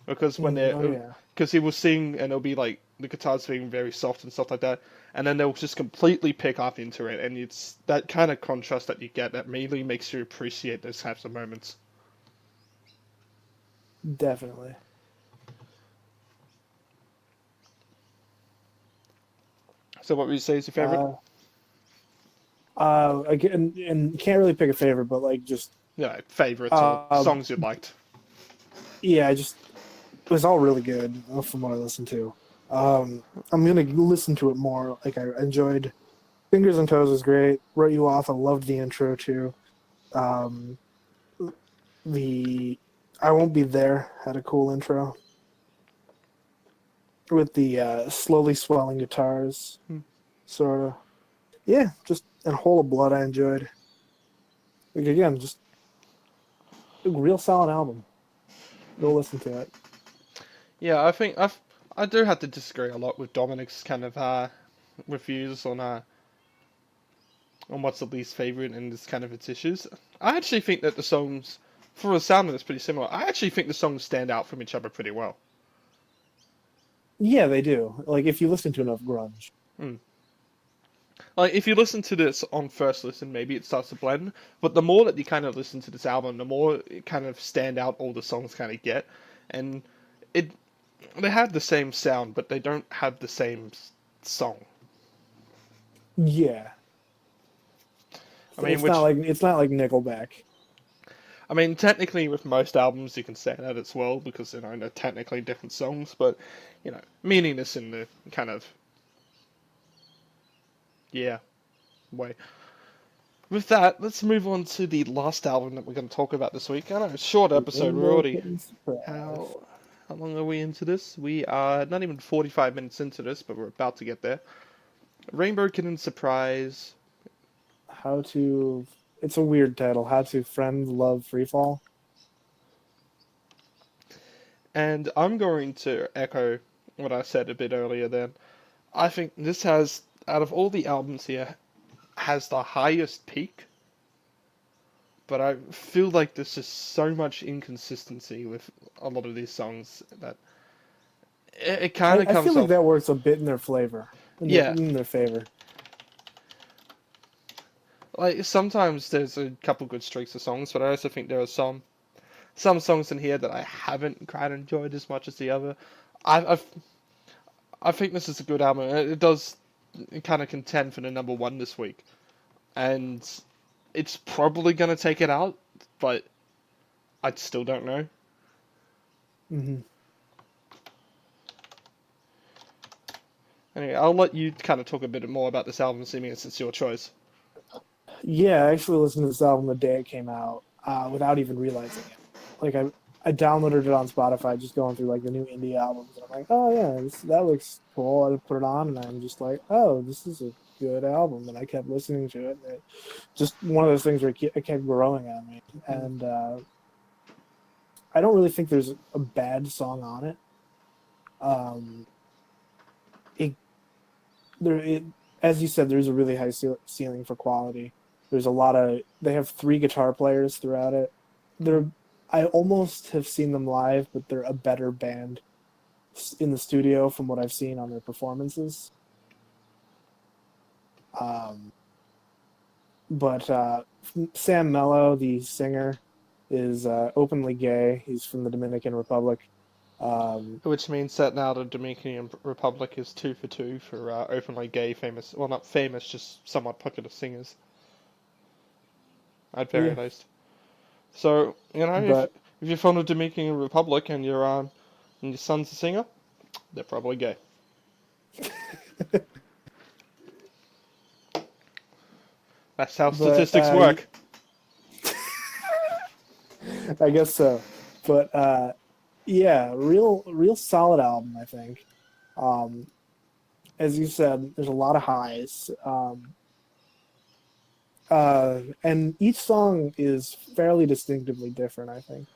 Because because he will sing and it'll be like the guitars being very soft and stuff like that, and then they'll just completely pick up into it, and it's that kind of contrast that you get that really makes you appreciate those types of moments. Definitely. So what would you say is your favorite? Again, and can't really pick a favorite, but like just Yeah, favorites or songs you liked. Yeah, it was all really good from what I listened to. I'm gonna listen to it more. Like I enjoyed Fingers and Toes was great. Wrote You Off. I loved the intro too. The I Won't Be There had a cool intro with the slowly swelling guitars, sort of. Yeah, just and Whole of Blood I enjoyed. Like again, just a real solid album. Go listen to it. Yeah, I think I do have to disagree a lot with Dominic's kind of reviews on what's the least favorite and this kind of its issues. I actually think that the songs, for a sound that's pretty similar, I actually think the songs stand out from each other pretty well. Yeah, they do. Like if you listen to enough grunge. Like if you listen to this on first listen, maybe it starts to blend. But the more that you kind of listen to this album, the more it kind of stand out all the songs kind of get, and they have the same sound, but they don't have the same song. Yeah. I mean, it's not like Nickelback. I mean, technically, with most albums, you can say that as well because they're technically different songs, but meaningless in the kind of way. With that, let's move on to the last album that we're going to talk about this week. I know, short episode. We're already how long are we into this? We are not even 45 minutes into this, but we're about to get there. Rainbow Kitten Surprise. It's a weird title. How to Friend Love Freefall. And I'm going to echo what I said a bit earlier then. I think this has, out of all the albums here, has the highest peak. But I feel like there's just so much inconsistency with a lot of these songs that it kind of comes off. I feel like that works a bit in their flavor. In their favor. Like sometimes there's a couple good streaks of songs, but I also think there are some songs in here that I haven't quite enjoyed as much as the other. I think this is a good album. It does kind of contend for the number one this week, and it's probably gonna take it out, but I still don't know. Hmm. Anyway, I'll let you kind of talk a bit more about this album, seeming as it's your choice. Yeah, I actually listened to this album the day it came out, without even realizing it. Like I downloaded it on Spotify, just going through like the new indie albums, and I'm like, oh yeah, that looks cool. I put it on, and I'm just like, oh, this is a good album, and I kept listening to it. And it just one of those things where it kept growing on me, Mm. and I don't really think there's a bad song on it. Um, it it as you said, there's a really high ceiling for quality. There's a lot of they have three guitar players throughout it. They're I almost have seen them live, but they're a better band in the studio from what I've seen on their performances. Um, but Sam Mello, the singer, is openly gay. He's from the Dominican Republic. Um, Which means that now the Dominican Republic is 2 for 2 for openly gay, famous, well, not famous, just somewhat popular singers, at very yeah, least. So, but if you're from the Dominican Republic and your son's a singer, they're probably gay. That's how but statistics work. I guess so. But yeah, real solid album, I think. Um, as you said, there's a lot of highs. And each song is fairly distinctively different, I think.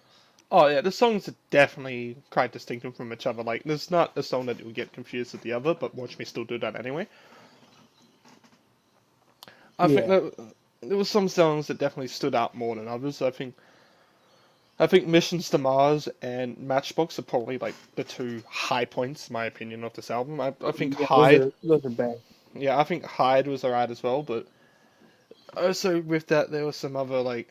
Oh yeah, the songs are definitely quite distinctive from each other. Like, there's not a song that will get confused with the other, but watch me still do that anyway. I think Yeah. that there were some songs that definitely stood out more than others. I think Missions to Mars and Matchbox are probably like the two high points, in my opinion, of this album. I think Yeah, Hyde, those are bad. yeah, I think Hyde was alright as well, but also with that there were some other like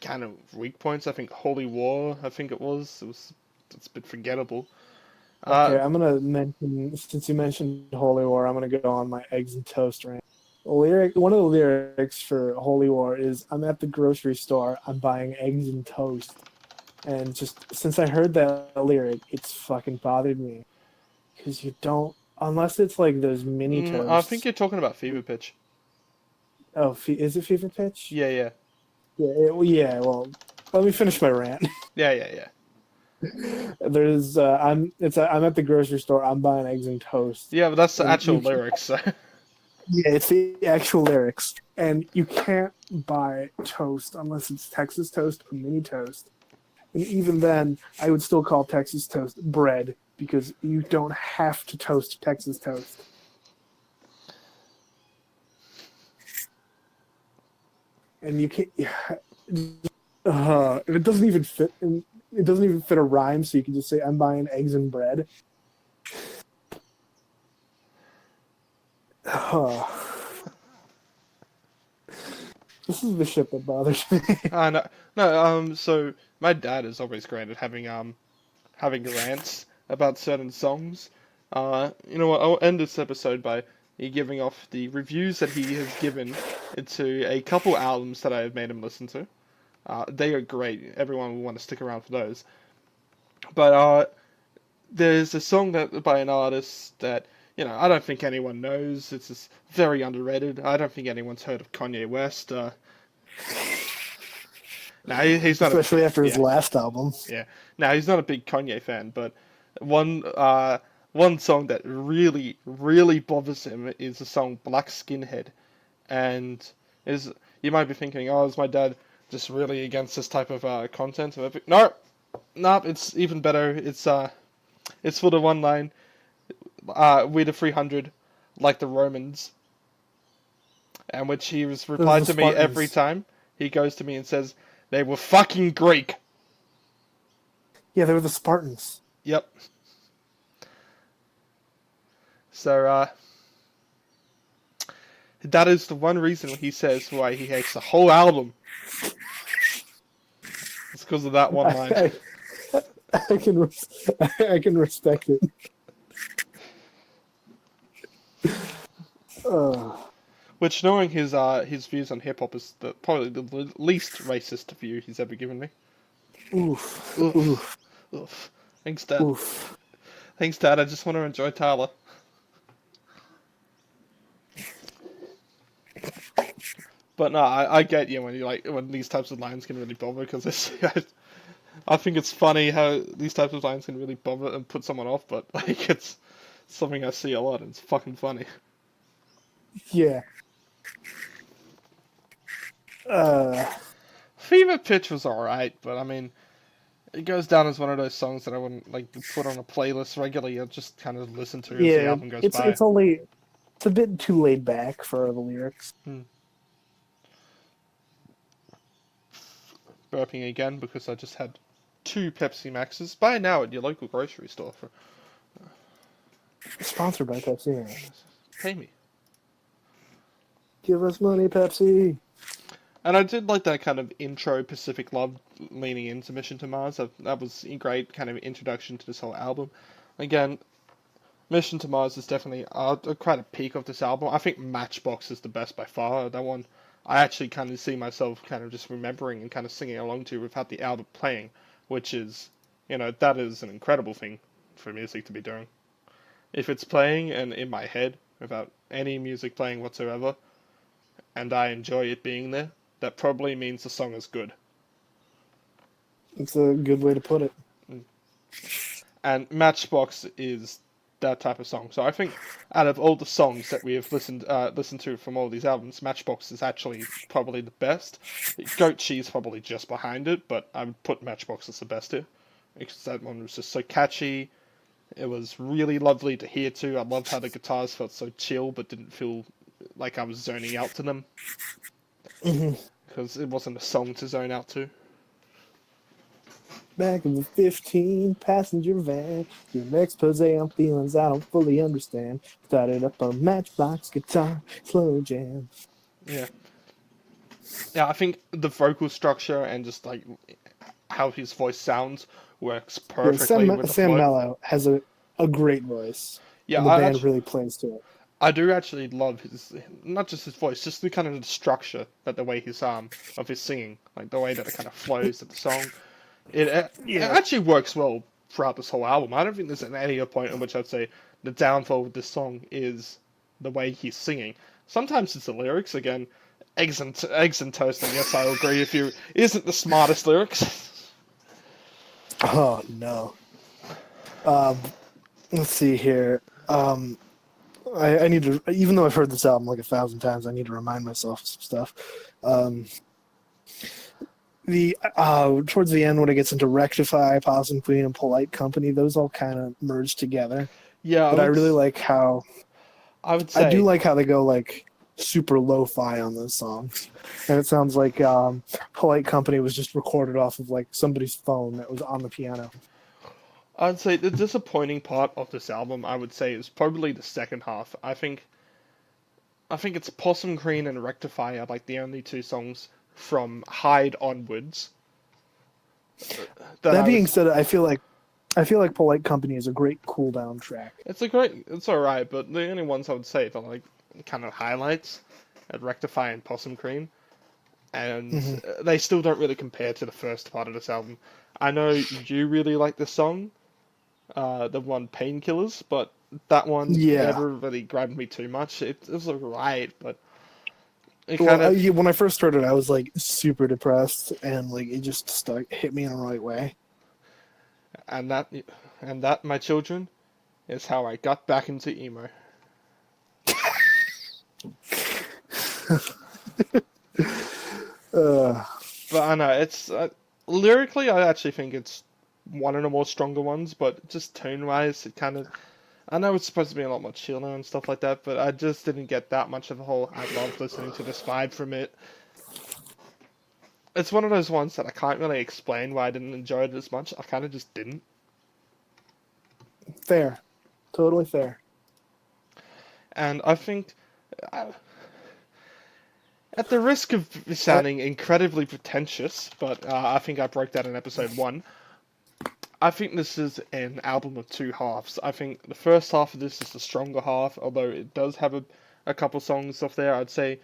kind of weak points. I think Holy War, I think it's a bit forgettable. Uh, Okay, I'm gonna mention since you mentioned Holy War, I'm gonna go on my eggs and toast rant. One of the lyrics for Holy War is I'm at the grocery store, I'm buying eggs and toast. And just since I heard that lyric, it's fucking bothered me. Because you don't unless it's like those mini I think toasts. you're talking about Fever Pitch. Oh, is it Fever Pitch? Yeah, yeah, Yeah, yeah. Well, let me finish my rant. yeah, yeah, yeah. There's I'm at the grocery store. I'm buying eggs and toast, Yeah, but that's the and actual lyrics. So. yeah, it's the actual lyrics, and you can't buy toast unless it's Texas toast or mini toast. And even then, I would still call Texas toast bread because you don't have to toast Texas toast. And you can't. It doesn't even fit. It doesn't even fit a rhyme, so you can just say, "I'm buying eggs and bread." This is the shit that bothers me. No, no. So my dad is always great at having rants about certain songs. You know what? I'll end this episode by me giving off the reviews that he has given to a couple albums that I have made him listen to. They are great. Everyone will want to stick around for those. But there's a song that by an artist that I don't think anyone knows. It's just very underrated. I don't think anyone's heard of Kanye West. No, he's not. Especially after his Yeah, last album. yeah. No, he's not a big Kanye fan. But one song that really, really bothers him is the song "Black Skinhead," and is you might be thinking, oh, is my dad just really against this type of content? No, no, it's even better. It's for the one line, "We're the 300, like the Romans," and which he was Those are replied the to me every Spartans. time. He goes to me and says, "They were fucking Greek." Yeah, they were the Spartans. Yep. So that is the one reason he says why he hates the whole album. It's because of that one line. I can I can respect it. Which, knowing his views on hip hop, is probably the least racist view he's ever given me. Oof. Oof. Oof. Oof. Thanks, Dad. Oof. Thanks, Dad. I just want to enjoy Tyler. But no, I get you when you when these types of lines can really bother, because I think it's funny how these types of lines can really bother and put someone off, but like it's something I see a lot and it's fucking funny. Yeah. Fever Pitch was alright, but I mean, it goes down as one of those songs that I wouldn't like put on a playlist regularly. I'll just kind of listen to as the Yeah. album goes It's by. it's a bit too laid back for the lyrics. Burping again because I just had 2 Pepsi Maxes. Buy now at your local grocery store. Sponsored by Pepsi. Pay me. Give us money, Pepsi. And I did like that kind of intro Pacific Love leaning into Mission to Mars. That was a great kind of introduction to this whole album. Again, Mission to Mars is definitely quite a peak of this album. I think Matchbox is the best by far. That one I actually kind of see myself kind of just remembering and kind of singing along to without the album playing, which is, that is an incredible thing for music to be doing. If it's playing and in my head without any music playing whatsoever, and I enjoy it being there, that probably means the song is good. It's a good way to put it. And Matchbox is that type of song. So I think out of all the songs that we have listened to from all these albums, Matchbox is actually probably the best. Goat Cheese probably just behind it, but I would put Matchbox as the best here. Because that one was just so catchy. It was really lovely to hear too. I loved how the guitars felt so chill, but didn't feel like I was zoning out to them. Because it wasn't a song to zone out to. Back in the 15-passenger van, your expose on feelings I don't fully understand. Started up a Matchbox guitar, slow jam. Yeah. Yeah, I think the vocal structure and just like how his voice sounds works perfectly with the Sam flow. Mello has a great voice. Yeah, and the band really plays to it. I do actually love his, not just his voice, just the kind of the structure, that the way his of his singing, like the way that it kind of flows to the song. It actually works well throughout this whole album. I don't think there's any point in which I'd say the downfall with this song is the way he's singing. Sometimes it's the lyrics. Again, eggs and toast. And yes, I'll agree with you. Isn't the smartest lyrics. Oh no. Let's see here. I need to, even though I've heard this album like 1,000 times, I need to remind myself of some stuff. Towards the end, when it gets into Rectify, Possum Queen, and Polite Company, those all kind of merge together. Yeah, but I really like how I would say I do like how they go like super lo-fi on those songs, and it sounds like Polite Company was just recorded off of like somebody's phone that was on the piano. I'd say the disappointing part of this album, I would say, is probably the second half. I think it's Possum Green and Rectify are like the only 2 songs from Hide onwards. That being said, I feel like Polite Company is a great cool down track. It's alright, but the only ones I would say that are like kind of highlights at Rectify and Possum Green, and they still don't really compare to the first part of this album. I know you really like the song, the one Painkillers, but that one never really grabbed me too much. It was alright, but when I first started, I was like super depressed, and like it just hit me in the right way. And that, my children, is how I got back into emo. But I know it's lyrically, I actually think it's one of the more stronger ones, but just tone-wise, it kind of. I know it's supposed to be a lot more chiller and stuff like that, but I just didn't get that much of a whole. I love listening to this vibe from it. It's one of those ones that I can't really explain why I didn't enjoy it as much. I kind of just didn't. Fair. Totally fair. And I think, at the risk of sounding incredibly pretentious, but I think I broke that in episode 1, I think this is an album of 2 halves. I think the first half of this is the stronger half, although it does have a couple songs off there. I'd say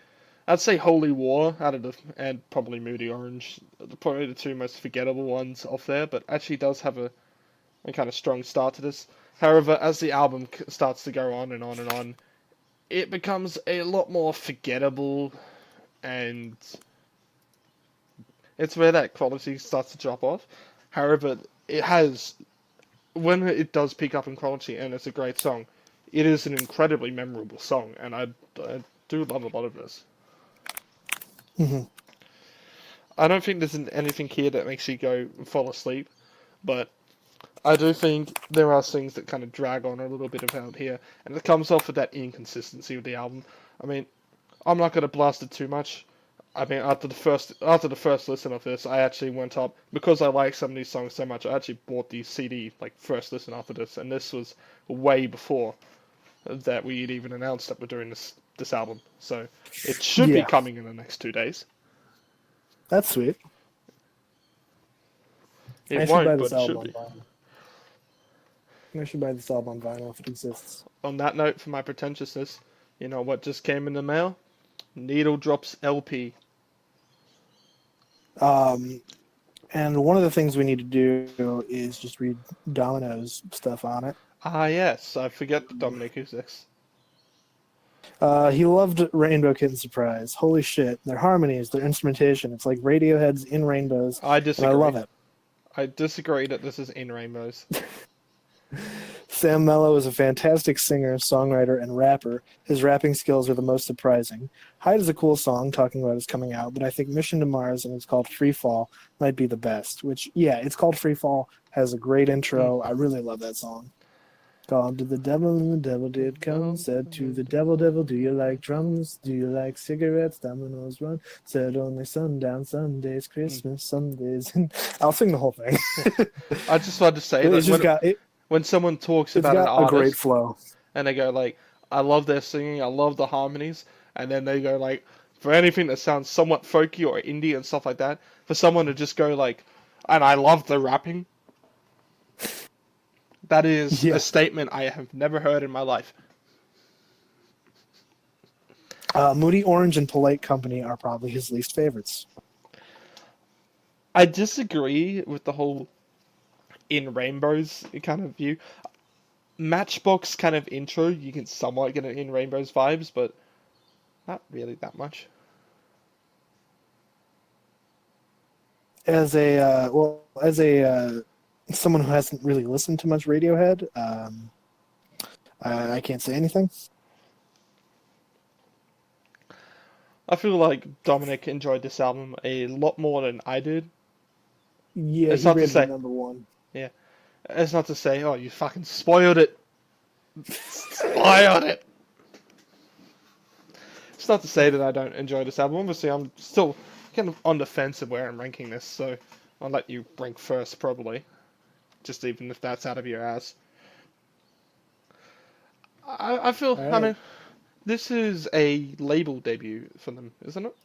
Holy War out of the and probably Moody Orange, probably the two most forgettable ones off there. But actually does have a kind of strong start to this. However, as the album starts to go on and on and on, it becomes a lot more forgettable, and it's where that quality starts to drop off. However, it has, when it does pick up in quality and it's a great song, it is an incredibly memorable song, and I do love a lot of this. Hmm. I don't think there's anything here that makes you go fall asleep, but I do think there are things that kind of drag on a little bit about here, and it comes off with that inconsistency of the album. I mean, I'm not going to blast it too much. I mean, after the first listen of this, I actually went up because I like some of these songs so much. I actually bought the CD like first listen after this, and this was way before that we'd even announced that we're doing this album. So it should be Yeah, coming in the next 2 days. that's sweet. It I should buy won't, this but it should album on be. vinyl. I should buy this album on vinyl if it exists. On that note, for my pretentiousness, you know what just came in the mail? Needle Drops LP. Um, and one of the things we need to do is just read Domino's stuff on it. Ah, yes, I forget Dominic who's this. He loved Rainbow Kitten Surprise. Holy shit. Their harmonies, their instrumentation. It's like Radiohead's In Rainbows. I And disagree. I love it. I disagree that this is In Rainbows. Sam Mello is a fantastic singer, songwriter, and rapper. His rapping skills are the most surprising. Hyde is a cool song talking about his coming out, but I think Mission to Mars and it's called Free Fall might be the best. Which, yeah, it's called Free Fall, has a great intro. I really love that song. Called to the devil, and the devil did come. Said to the devil, devil, do you like drums? Do you like cigarettes? Dominoes run. Said only sundown Sundays, Christmas Sundays. I'll sing the whole thing. I just wanted to say It's just that when someone talks it's about an got a great artist flow. and they go like, I love their singing, I love the harmonies, and then they go like, for anything that sounds somewhat folky or indie and stuff like that, for someone to just go like, and I love the rapping, that is Yeah. a statement I have never heard in my life. Moody Orange and Polite Company are probably his least favorites. I disagree with the whole In Rainbows kind of view. Matchbox kind of intro, you can somewhat get an In Rainbows vibes, but not really that much. As a someone who hasn't really listened to much Radiohead, I can't say anything. I feel like Dominic enjoyed this album a lot more than I did. Yeah, It's he not to rated say. it number one. Yeah. It's not to say, oh, you fucking spoiled it. Spoiled it. It's not to say that I don't enjoy this album. Obviously, I'm still kind of on the fence of where I'm ranking this, so I'll let you rank first, probably. Just even if that's out of your ass. I feel, All I right. mean, this is a label debut for them, isn't it?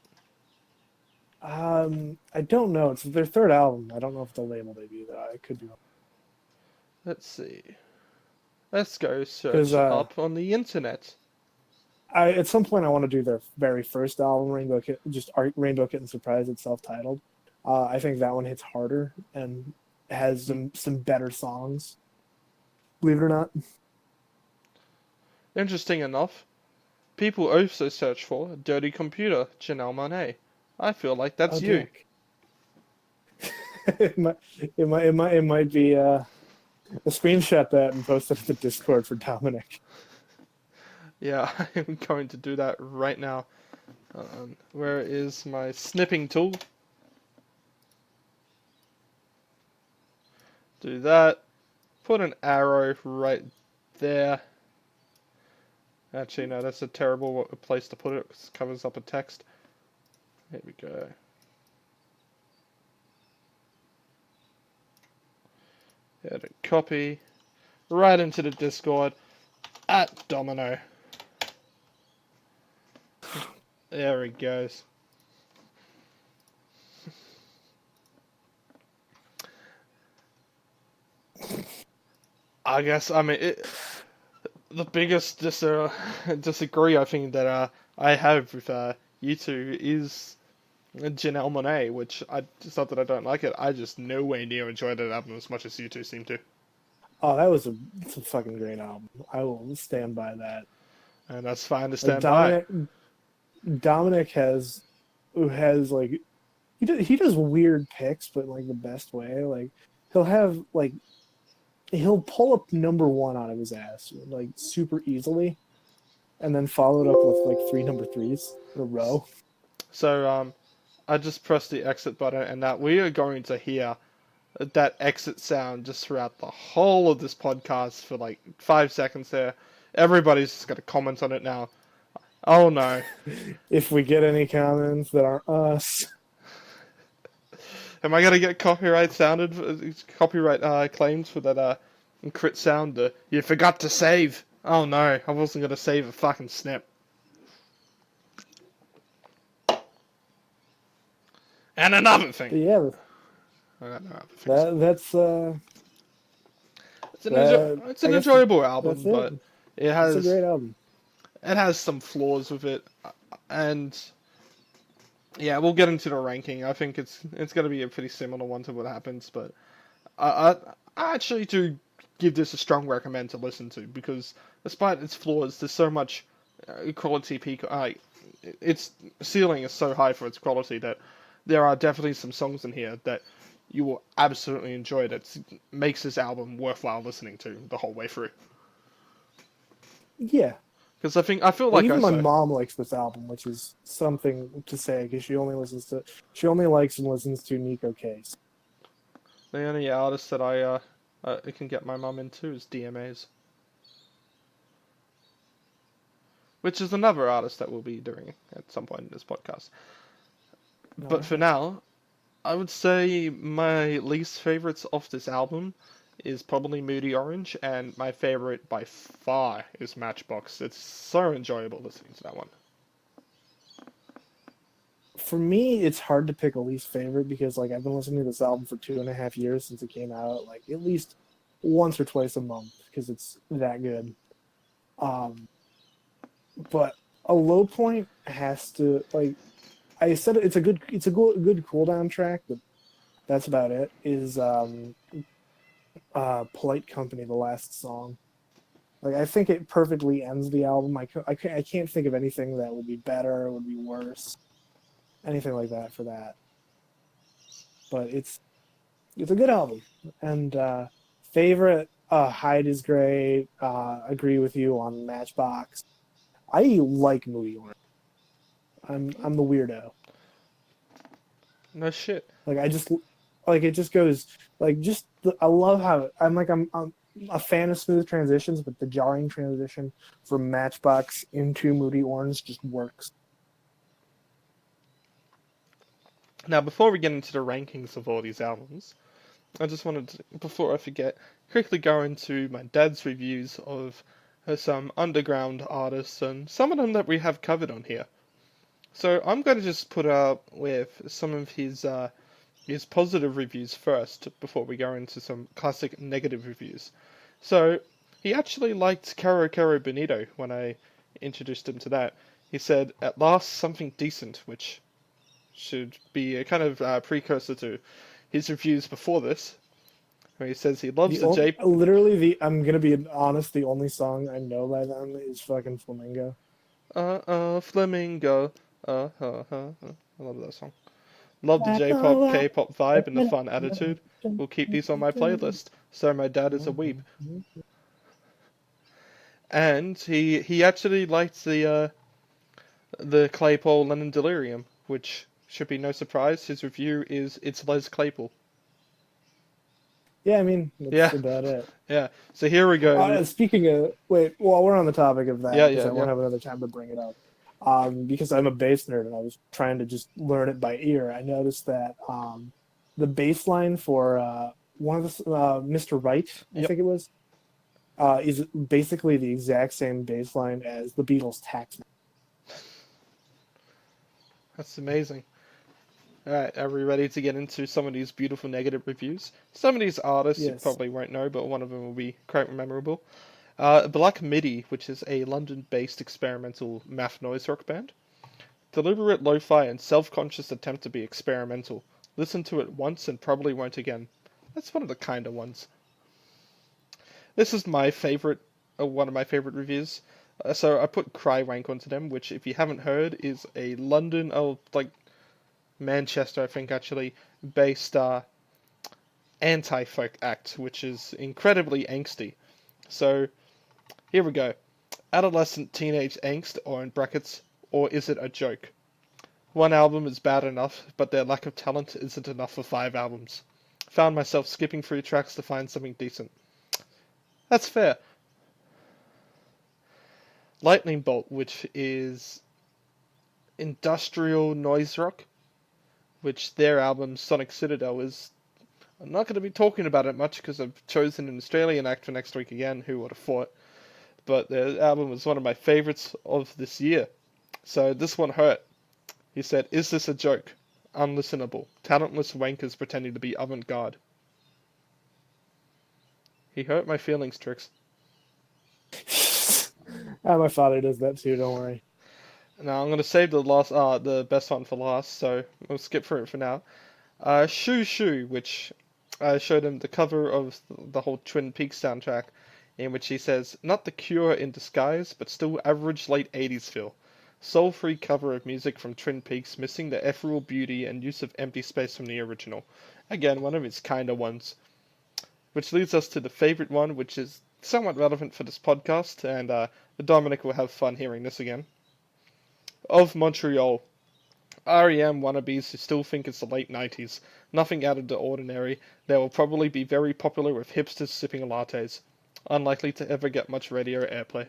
I don't know. It's their third album. I don't know if the label debut though. I could be wrong. Let's see. Let's go search 'Cause, up on the internet. At some point I want to do their very first album, Rainbow Kitten Surprise. It's self-titled. I think that one hits harder and has some better songs. Believe it or not. Interesting enough, people also search for Dirty Computer, Janelle Monáe. I feel like that's Oh, you. dick. it might be a screenshot that and post it to the Discord for Dominic. Yeah, I'm going to do that right now. Where is my snipping tool? Do that. Put an arrow right there. Actually, no, that's a terrible place to put it because it covers up a text. Here we go. Hit a copy. Right into the Discord. At Domino. There he goes. I guess, I mean, the biggest disagree I think that I have with you two is Janelle Monáe, which it's not that I don't like it. I just nowhere near enjoyed that album as much as you two seem to, Oh, that was it's a fucking great album. I will stand by that. and that's fine to Like stand by. Dominic has like he does weird picks, but like the best way. Like he'll have like he'll pull up number one out of his ass like super easily, and then follow it up with like three number threes in a row. So I just pressed the exit button, and that we are going to hear that exit sound just throughout the whole of this podcast for like 5 seconds there. Everybody's just going to comment on it now. Oh no. If we get any comments that aren't us, Am I going to get copyright claims for that crit sound? You forgot to save. Oh no, I wasn't going to save a fucking snip. And another thing. but yeah, I got no other things. that's It's an I guess enjoyable that's album, it. but it It's a has great album. it has some flaws with it, and yeah, we'll get into the ranking. I think it's going to be a pretty similar one to what happens, but I, I I actually do give this a strong recommend to listen to because despite its flaws, there's so much quality peak. Its ceiling is so high for its quality that there are definitely some songs in here that you will absolutely enjoy. That makes this album worthwhile listening to the whole way through. Yeah, Because I feel like like I even my say. mom likes this album, which is something to say because she only likes and listens to Nico Case. The only artist that I can get my mum into is DMAs, which is another artist that we'll be doing at some point in this podcast. But for now, I would say my least favorites off this album is probably Moody Orange, and my favorite by far is Matchbox. It's so enjoyable listening to that one. For me, it's hard to pick a least favorite because like I've been listening to this album for 2.5 years since it came out, like at least once or twice a month because it's that good. Um, but a low point has to like I said it's a good cool down track, but that's about it. Is Polite Company, the last song. Like I think it perfectly ends the album. I can't think of anything that would be better or would be worse, anything like that for that. But it's a good album. And favorite Hyde is great. Agree with you on Matchbox. I like Moody Orange. I'm the weirdo. No shit. Like I just like it just goes like I love how I'm a fan of smooth transitions, but the jarring transition from Matchbox into Moody Orange just works. Now, before we get into the rankings of all these albums, I just wanted to, before I forget, quickly go into my dad's reviews of some underground artists and some of them that we have covered on here. So I'm going to just put out with some of his positive reviews first before we go into some classic negative reviews. So he actually liked Caro Caro Bonito when I introduced him to that. He said, "At last, something decent," which should be a kind of precursor to his reviews before this, where he says he loves the J. Literally I'm gonna be honest, the only song I know by them is fucking Flamingo. Flamingo. I love that song. Love the J-pop, K-pop vibe and the fun attitude. We'll keep these on my playlist. So my dad is a weeb. And he actually liked the Claypool Lennon Delirium, which should be no surprise. His review is it's Les Claypool. Yeah, I mean that's about it. Yeah. So here we go. Speaking of while we're on the topic of that, because I yeah. won't have another time to bring it up. Because I'm a bass nerd and I was trying to just learn it by ear, I noticed that the bass line for one of the Mr. Right, I think it was, is basically the exact same bass line as the Beatles' Taxman. That's amazing. Alright, are we ready to get into some of these beautiful negative reviews? Some of these artists you probably won't know, but one of them will be quite memorable. Black Midi, which is a London-based experimental math noise rock band. Deliberate lo-fi and self-conscious attempt to be experimental. Listen to it once and probably won't again. That's one of the kinder ones. This is my favorite, one of my favorite reviews. So I put Cry Wank onto them, which, if you haven't heard, is a London, like Manchester, I think actually, based anti-folk act, which is incredibly angsty. So here we go. Adolescent teenage angst, or in brackets, or is it a joke? One album is bad enough, but their lack of talent isn't enough for 5 albums. Found myself skipping through tracks to find something decent. That's fair. Lightning Bolt, which is industrial noise rock, which their album Sonic Citadel is. I'm not going to be talking about it much because I've chosen an Australian act for next week again, who would have thought. But their album was one of my favourites of this year. So this one hurt. He said, "Is this a joke? Unlistenable. Talentless wankers pretending to be avant-garde." He hurt my feelings, Trix. My father does that too, don't worry. Now I'm going to save the best one for last, so we'll skip through it for now. Shoo Shoo, which I showed him the cover of the whole Twin Peaks soundtrack, in which he says, "Not the Cure in disguise, but still average late 80s feel. Soul-free cover of music from Twin Peaks, missing the ethereal beauty and use of empty space from the original." Again, one of his kinder ones. Which leads us to the favourite one, which is somewhat relevant for this podcast, and Dominic will have fun hearing this again. Of Montreal. REM wannabes who still think it's the late 90s. Nothing out of the ordinary. They will probably be very popular with hipsters sipping lattes. Unlikely to ever get much radio airplay.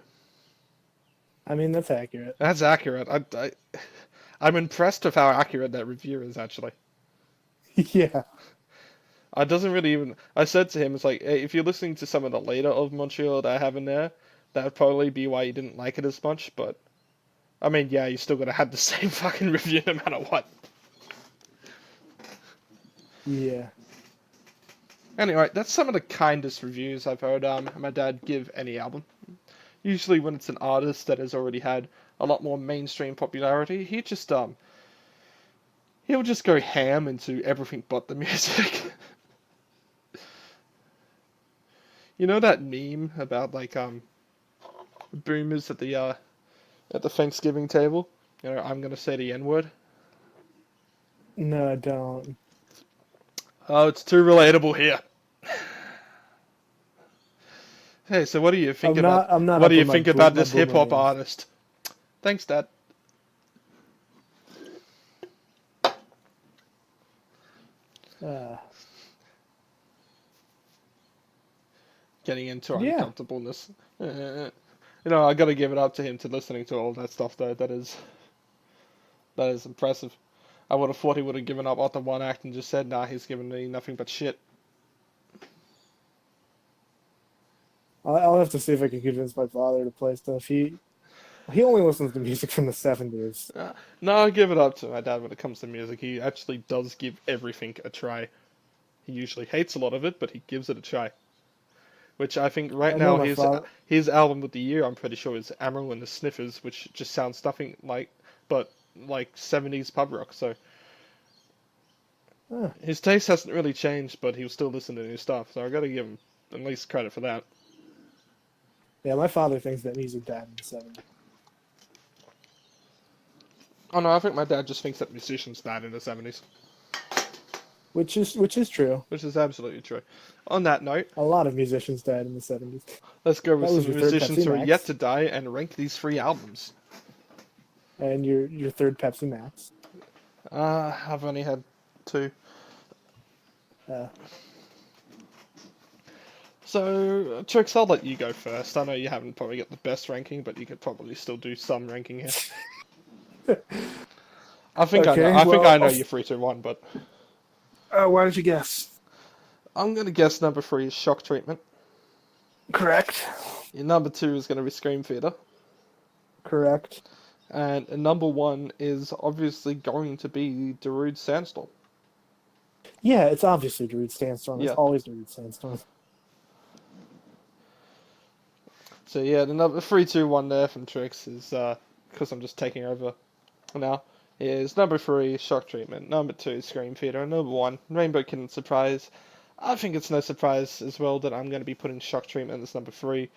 I mean, that's accurate. That's accurate. I'm impressed with how accurate that review is, actually. Yeah. I doesn't really even... I said to him, it's like, hey, if you're listening to some of the later of Montreal that I have in there, that would probably be why you didn't like it as much, but... I mean, yeah, you still gotta have the same fucking review no matter what. Yeah. Anyway, that's some of the kindest reviews I've heard my dad give any album. Usually when it's an artist that has already had a lot more mainstream popularity, he'll just go ham into everything but the music. You know that meme about like boomers at the Thanksgiving table? You know, I'm gonna say the N-word. No, I don't. Oh, it's too relatable here. Hey, so what do you think about what do you think about this hip hop artist? Thanks, Dad. Getting into uncomfortableness. You know, I gotta give it up to him to listening to all that stuff though. That is impressive. I would have thought he would have given up after one act and just said, "Nah, he's giving me nothing but shit." I'll have to see if I can convince my father to play stuff. He only listens to music from the 70s. No, I give it up to my dad when it comes to music. He actually does give everything a try. He usually hates a lot of it, but he gives it a try. Which I think right now his album of the year, I'm pretty sure, is Amaryl and the Sniffers, which just sounds nothing like 70s pub rock. So his taste hasn't really changed, but he'll still listen to new stuff. So I got to give him at least credit for that. Yeah, my father thinks that music died in the 70s. Oh no, I think my dad just thinks that musicians died in the 70s. Which is true. Which is absolutely true. On that note, a lot of musicians died in the 70s. Let's go with some musicians who are yet to die and rank these 3 albums. And your third Pepsi Max. I've only had 2. So, Trix, I'll let you go first. I know you haven't probably got the best ranking, but you could probably still do some ranking here. I think I know your 3, 2, 1, but... why don't you guess? I'm going to guess number 3 is Shock Treatment. Correct. Your number 2 is going to be Scream Theater. Correct. And number 1 is obviously going to be Darude Sandstorm. Yeah, it's obviously Darude Sandstorm. It's always Darude Sandstorm. So yeah, the number 3, 2, 1 there from Trix is because I'm just taking over now. Is number 3 Shock Treatment, number 2 Scream Theater, and number 1 Rainbow Kitten Surprise. I think it's no surprise as well that I'm going to be putting Shock Treatment as number 3.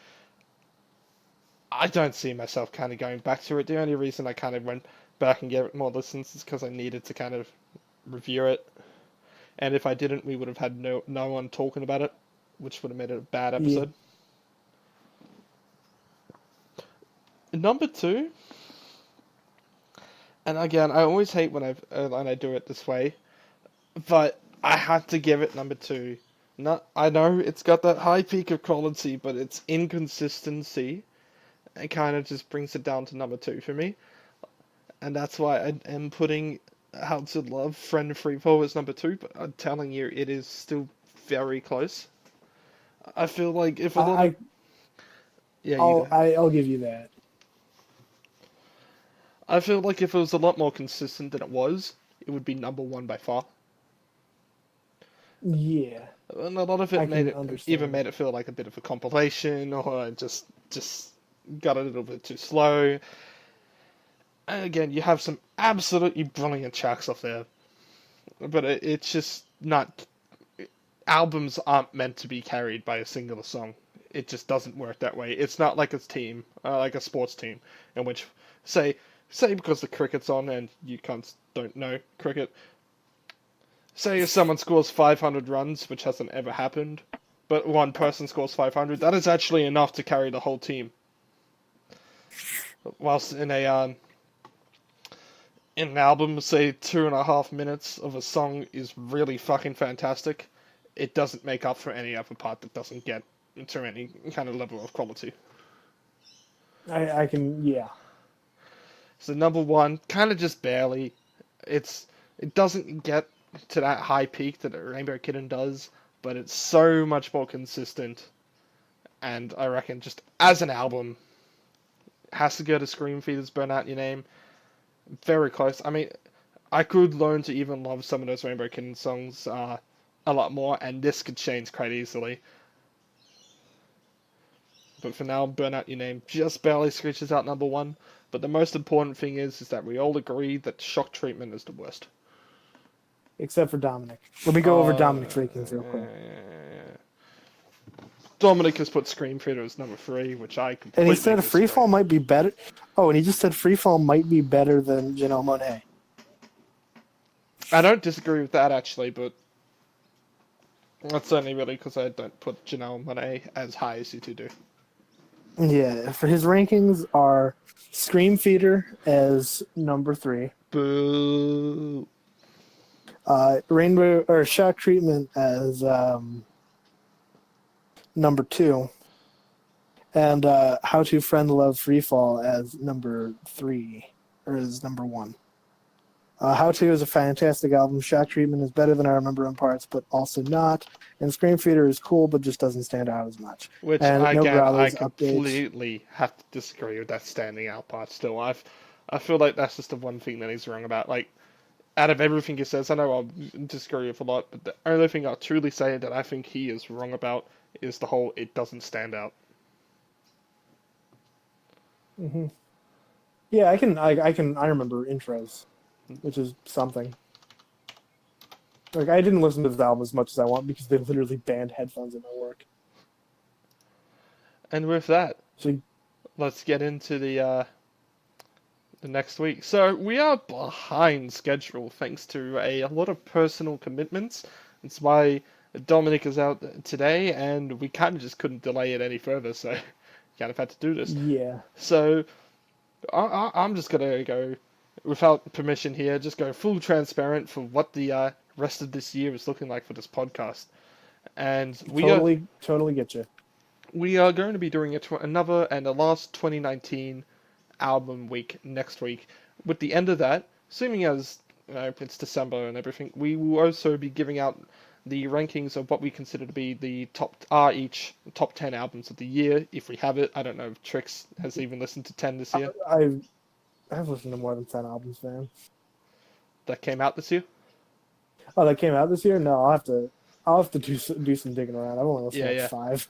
I don't see myself kind of going back to it. The only reason I kind of went back and gave it more listens is because I needed to kind of review it. And if I didn't, we would have had no one talking about it, which would have made it a bad episode. Yeah. Number 2, and again, I always hate when I do it this way, but I had to give it number 2. I know it's got that high peak of quality, but its inconsistency, it kind of just brings it down to number 2 for me. And that's why I am putting How to Love Friend Freefall as number 2, but I'm telling you, it is still very close. I feel like if I'll give you that. I feel like if it was a lot more consistent than it was, it would be number 1 by far. Yeah. And a lot of it made it feel like a bit of a compilation, or just got a little bit too slow. And again, you have some absolutely brilliant tracks off there, but it's just not. Albums aren't meant to be carried by a singular song. It just doesn't work that way. It's not like a team, like a sports team, in which, say because the cricket's on and you don't know cricket. Say if someone scores 500 runs, which hasn't ever happened, but one person scores 500, that is actually enough to carry the whole team. Whilst in an album, say 2.5 minutes of a song is really fucking fantastic, it doesn't make up for any other part that doesn't get into any kind of level of quality. Yeah. So number 1, kind of just barely. It doesn't get to that high peak that Rainbow Kitten does, but it's so much more consistent. And I reckon just as an album, has to go to Scream Theater's Burn Out Your Name. Very close. I mean, I could learn to even love some of those Rainbow Kitten songs a lot more, and this could change quite easily. But for now, Burn Out Your Name just barely screeches out number 1. But the most important thing is that we all agree that Shock Treatment is the worst. Except for Dominic. Let me go over Dominic's rankings real quick. Dominic has put Scream Theater as number 3, which I completely And he said disagree. Freefall might be better. Oh, and he just said Freefall might be better than Janelle Monáe. I don't disagree with that, actually, but that's only really because I don't put Janelle Monáe as high as you two do. Yeah, for his rankings are Scream Theater as number 3. Boo. Rainbow or Shock Treatment as number 2, and How to Friend Love Freefall as number 3, or as number 1. How To is a fantastic album. Shock Treatment is better than I remember in parts, but also not. And Scream Theater is cool, but just doesn't stand out as much. Which, and again, I updates. completely have to disagree with that standing out part still. I feel like that's just the one thing that he's wrong about. Like, out of everything he says, I know I'll disagree with a lot, but the only thing I'll truly say that I think he is wrong about is the whole it doesn't stand out. Mm-hmm. Yeah, I remember intros, which is something. Like, I didn't listen to this album as much as I want because they literally banned headphones at my work. And with that, so, let's get into the next week. So we are behind schedule thanks to a lot of personal commitments. That's why Dominic is out today, and we kind of just couldn't delay it any further, so kind of had to do this. Yeah. So I'm just gonna go without permission here, just go full transparent for what the rest of this year is looking like for this podcast, and we totally get you. We are going to be doing another and the last 2019 album week next week. With the end of that, assuming as it's December and everything, we will also be giving out the rankings of what we consider to be the top 10 albums of the year, if we have it. I don't know if Trix has even listened to 10 this year. I've listened to more than 10 albums, man. That came out this year? Oh, that came out this year? No, I'll have to do some digging around. I've only listened to 5.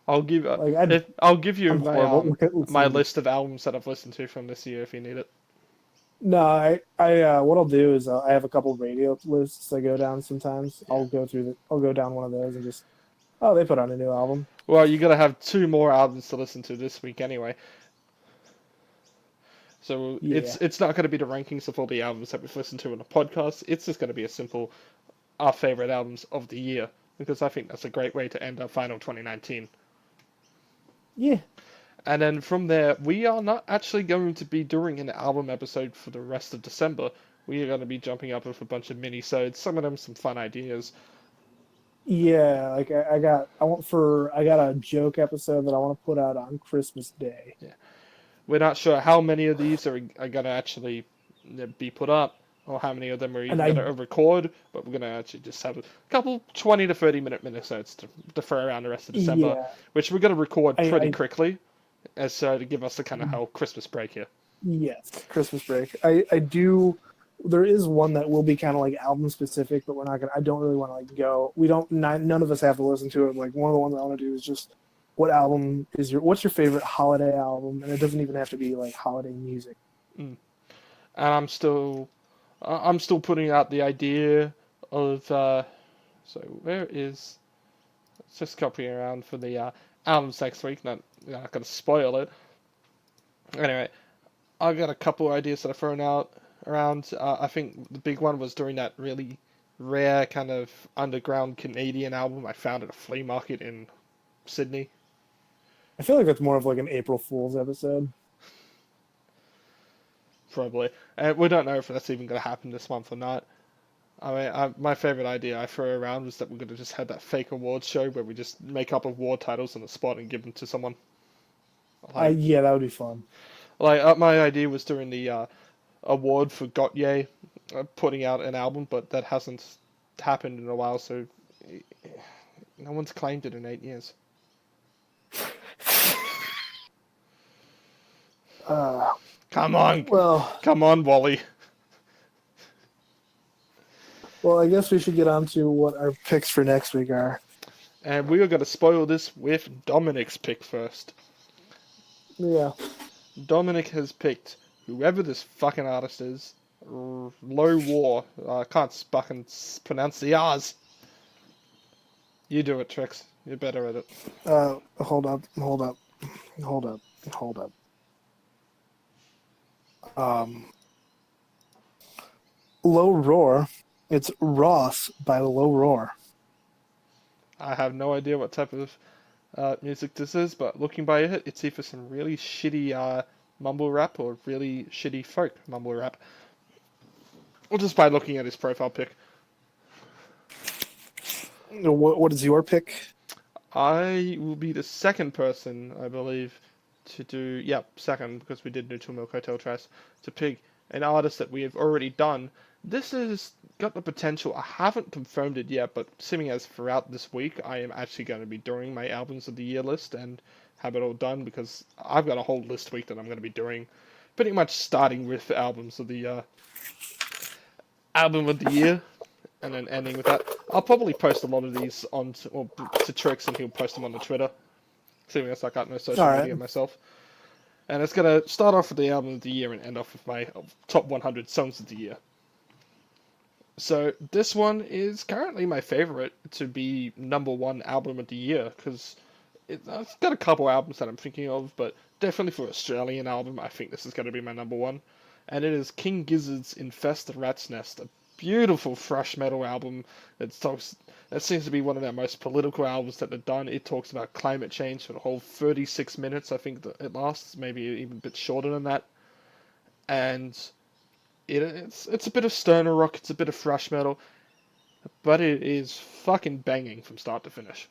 I'll give you I'm horrible with my CDs. list of albums that I've listened to from this year if you need it. No, what I'll do is I have a couple radio lists I go down sometimes. Yeah. I'll go down one of those and just, oh, they put out a new album. Well, you're gonna have two more albums to listen to this week anyway. So Yeah, it's not gonna be the rankings of all the albums that we've listened to on the podcast. It's just gonna be a simple our favorite albums of the year because I think that's a great way to end our final 2019. yeah. And then from there, we are not actually going to be doing an album episode for the rest of December. We are going to be jumping up with a bunch of mini-sodes, some of them some fun ideas. Yeah, like I got a joke episode that I want to put out on Christmas Day. Yeah. We're not sure how many of these are going to actually be put up or how many of them are And even going to record, but we're going to actually just have a couple 20 to 30 minute mini-sodes to throw around the rest of December, yeah, which we're going to record pretty I quickly, as so to give us the kind of whole Christmas break here. yes, Christmas break. I do. There is one that will be kind of like album specific, but we're not gonna. I don't really want to like go. We don't. None of us have to listen to it. Like one of the ones I want to do is just what's your favorite holiday album, and it doesn't even have to be like holiday music. Mm. And I'm still putting out the idea of so where is let's just copying around for the albums next week. Not gonna spoil it. Anyway, I got a couple ideas that I've thrown out around. I think the big one was during that really rare kind of underground Canadian album I found at a flea market in Sydney. I feel like that's more of like an April Fool's episode. Probably. And we don't know if that's even going to happen this month or not. I mean, my favorite idea I threw around was that we're going to just have that fake awards show where we just make up award titles on the spot and give them to someone. Yeah, that would be fun. My idea was during the award for Gautier putting out an album, but that hasn't happened in a while, so no one's claimed it in 8 years. Come on, Wally. Well, I guess we should get on to what our picks for next week are. And we are going to spoil this with Dominic's pick first. Yeah. Dominic has picked whoever this fucking artist is. Low War. I can't fucking pronounce the R's. You do it, Trix. You're better at it. Hold up. Low Roar. It's Ross by Low Roar. I have no idea what type of music this is, but looking by it, it's either some really shitty mumble rap or really shitty folk mumble rap. Or just by looking at his profile pic. What is your pick? I will be the second person, I believe, to do... Yeah, second, because we did Neutral Milk Hotel Trash, to pick an artist that we have already done. This has got the potential, I haven't confirmed it yet, but seeming as throughout this week, I am actually going to be doing my albums of the year list and have it all done, because I've got a whole list week that I'm going to be doing, pretty much starting with albums of the album of the year, and then ending with that. I'll probably post a lot of these to Trix, and he'll post them on the Twitter, seeing as I got no social media myself. And it's going to start off with the album of the year and end off with my top 100 songs of the year. So this one is currently my favorite to be number one album of the year, because it's got a couple albums that I'm thinking of, but definitely for Australian album, I think this is going to be my number one. And it is King Gizzard's Infest the Rat's Nest, a beautiful thrash metal album that seems to be one of their most political albums that they've done. It talks about climate change for the whole 36 minutes, I think that it lasts, maybe even a bit shorter than that. And it's a bit of stoner rock, it's a bit of thrash metal, but it is fucking banging from start to finish.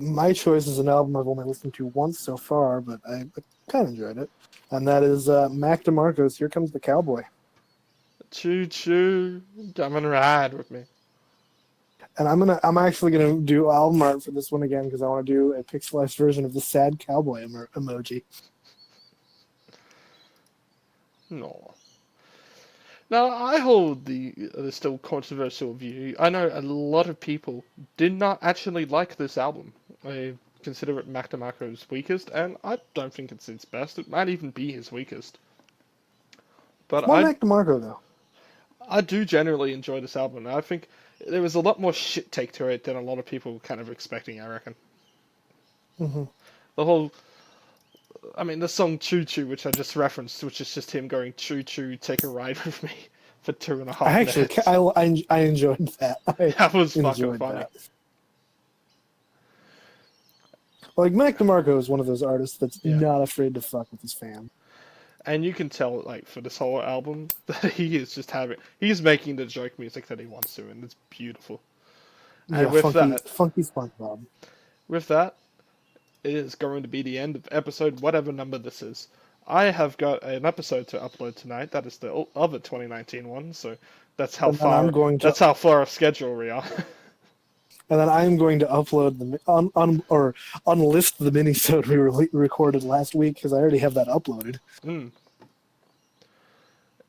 My choice is an album I've only listened to once so far, but I kind of enjoyed it, and that is Mac DeMarco's "Here Comes the Cowboy." Choo choo, come and ride with me. And I'm actually gonna do album art for this one again because I want to do a pixelized version of the sad cowboy emoji. No. Now, I hold the still controversial view. I know a lot of people did not actually like this album. They consider it Mac DeMarco's weakest, and I don't think it's his best. It might even be his weakest. But It's more Mac DeMarco, though. I do generally enjoy this album. I think there was a lot more shit take to it than a lot of people were kind of expecting, I reckon. Mm-hmm. The whole... I mean, the song Choo Choo, which I just referenced, which is just him going, choo choo, take a ride with me for 2.5 minutes. I enjoyed that. That was fucking funny. That. Like, Mac DeMarco is one of those artists that's not afraid to fuck with his fans. And you can tell, like, for this whole album, that he is just he's making the joke music that he wants to, and it's beautiful. And with funky SpongeBob. With that, it is going to be the end of episode whatever number this is. I have got an episode to upload tonight. That is the other 2019 one, so that's how far off schedule we are. And then I'm going to upload or unlist the mini-sode we recorded last week because I already have that uploaded.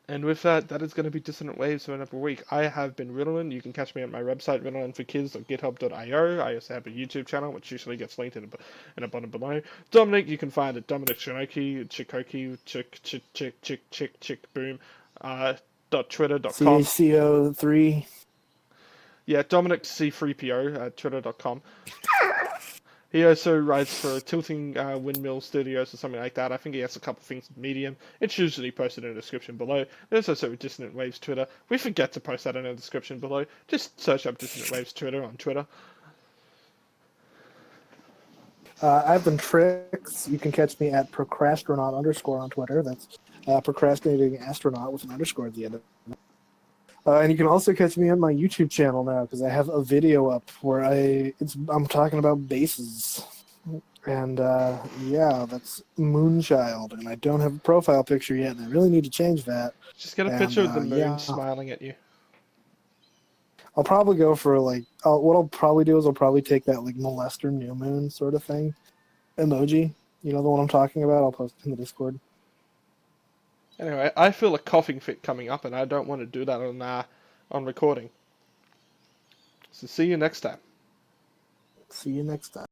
And with that, that is going to be Dissonant Waves for another week. I have been Ritalin. You can catch me at my website, ritalin4kids.github.io. I also have a YouTube channel, which usually gets linked in a button below. Dominic, you can find at Dominic Chikoki, chick, boom, .twitter.com. CACO3. Yeah, Dominic C3PO at twitter.com. He also writes for Tilting Windmill Studios or something like that. I think he has a couple things with Medium. It's usually posted in the description below. There's also Dissonant Waves Twitter. We forget to post that in the description below. Just search up Dissonant Waves Twitter on Twitter. I've been Tricks. You can catch me at procrastronaut_ on Twitter. That's procrastinating astronaut with an underscore at the end of it. And you can also catch me on my YouTube channel now because I have a video up where I'm talking about basses. And that's Moonchild. And I don't have a profile picture yet, and I really need to change that. Just get a picture of the moon smiling at you. I'll probably go for what I'll probably do is I'll probably take that like molester new moon sort of thing emoji. You know the one I'm talking about? I'll post it in the Discord. Anyway, I feel a coughing fit coming up, and I don't want to do that on recording. So see you next time. See you next time.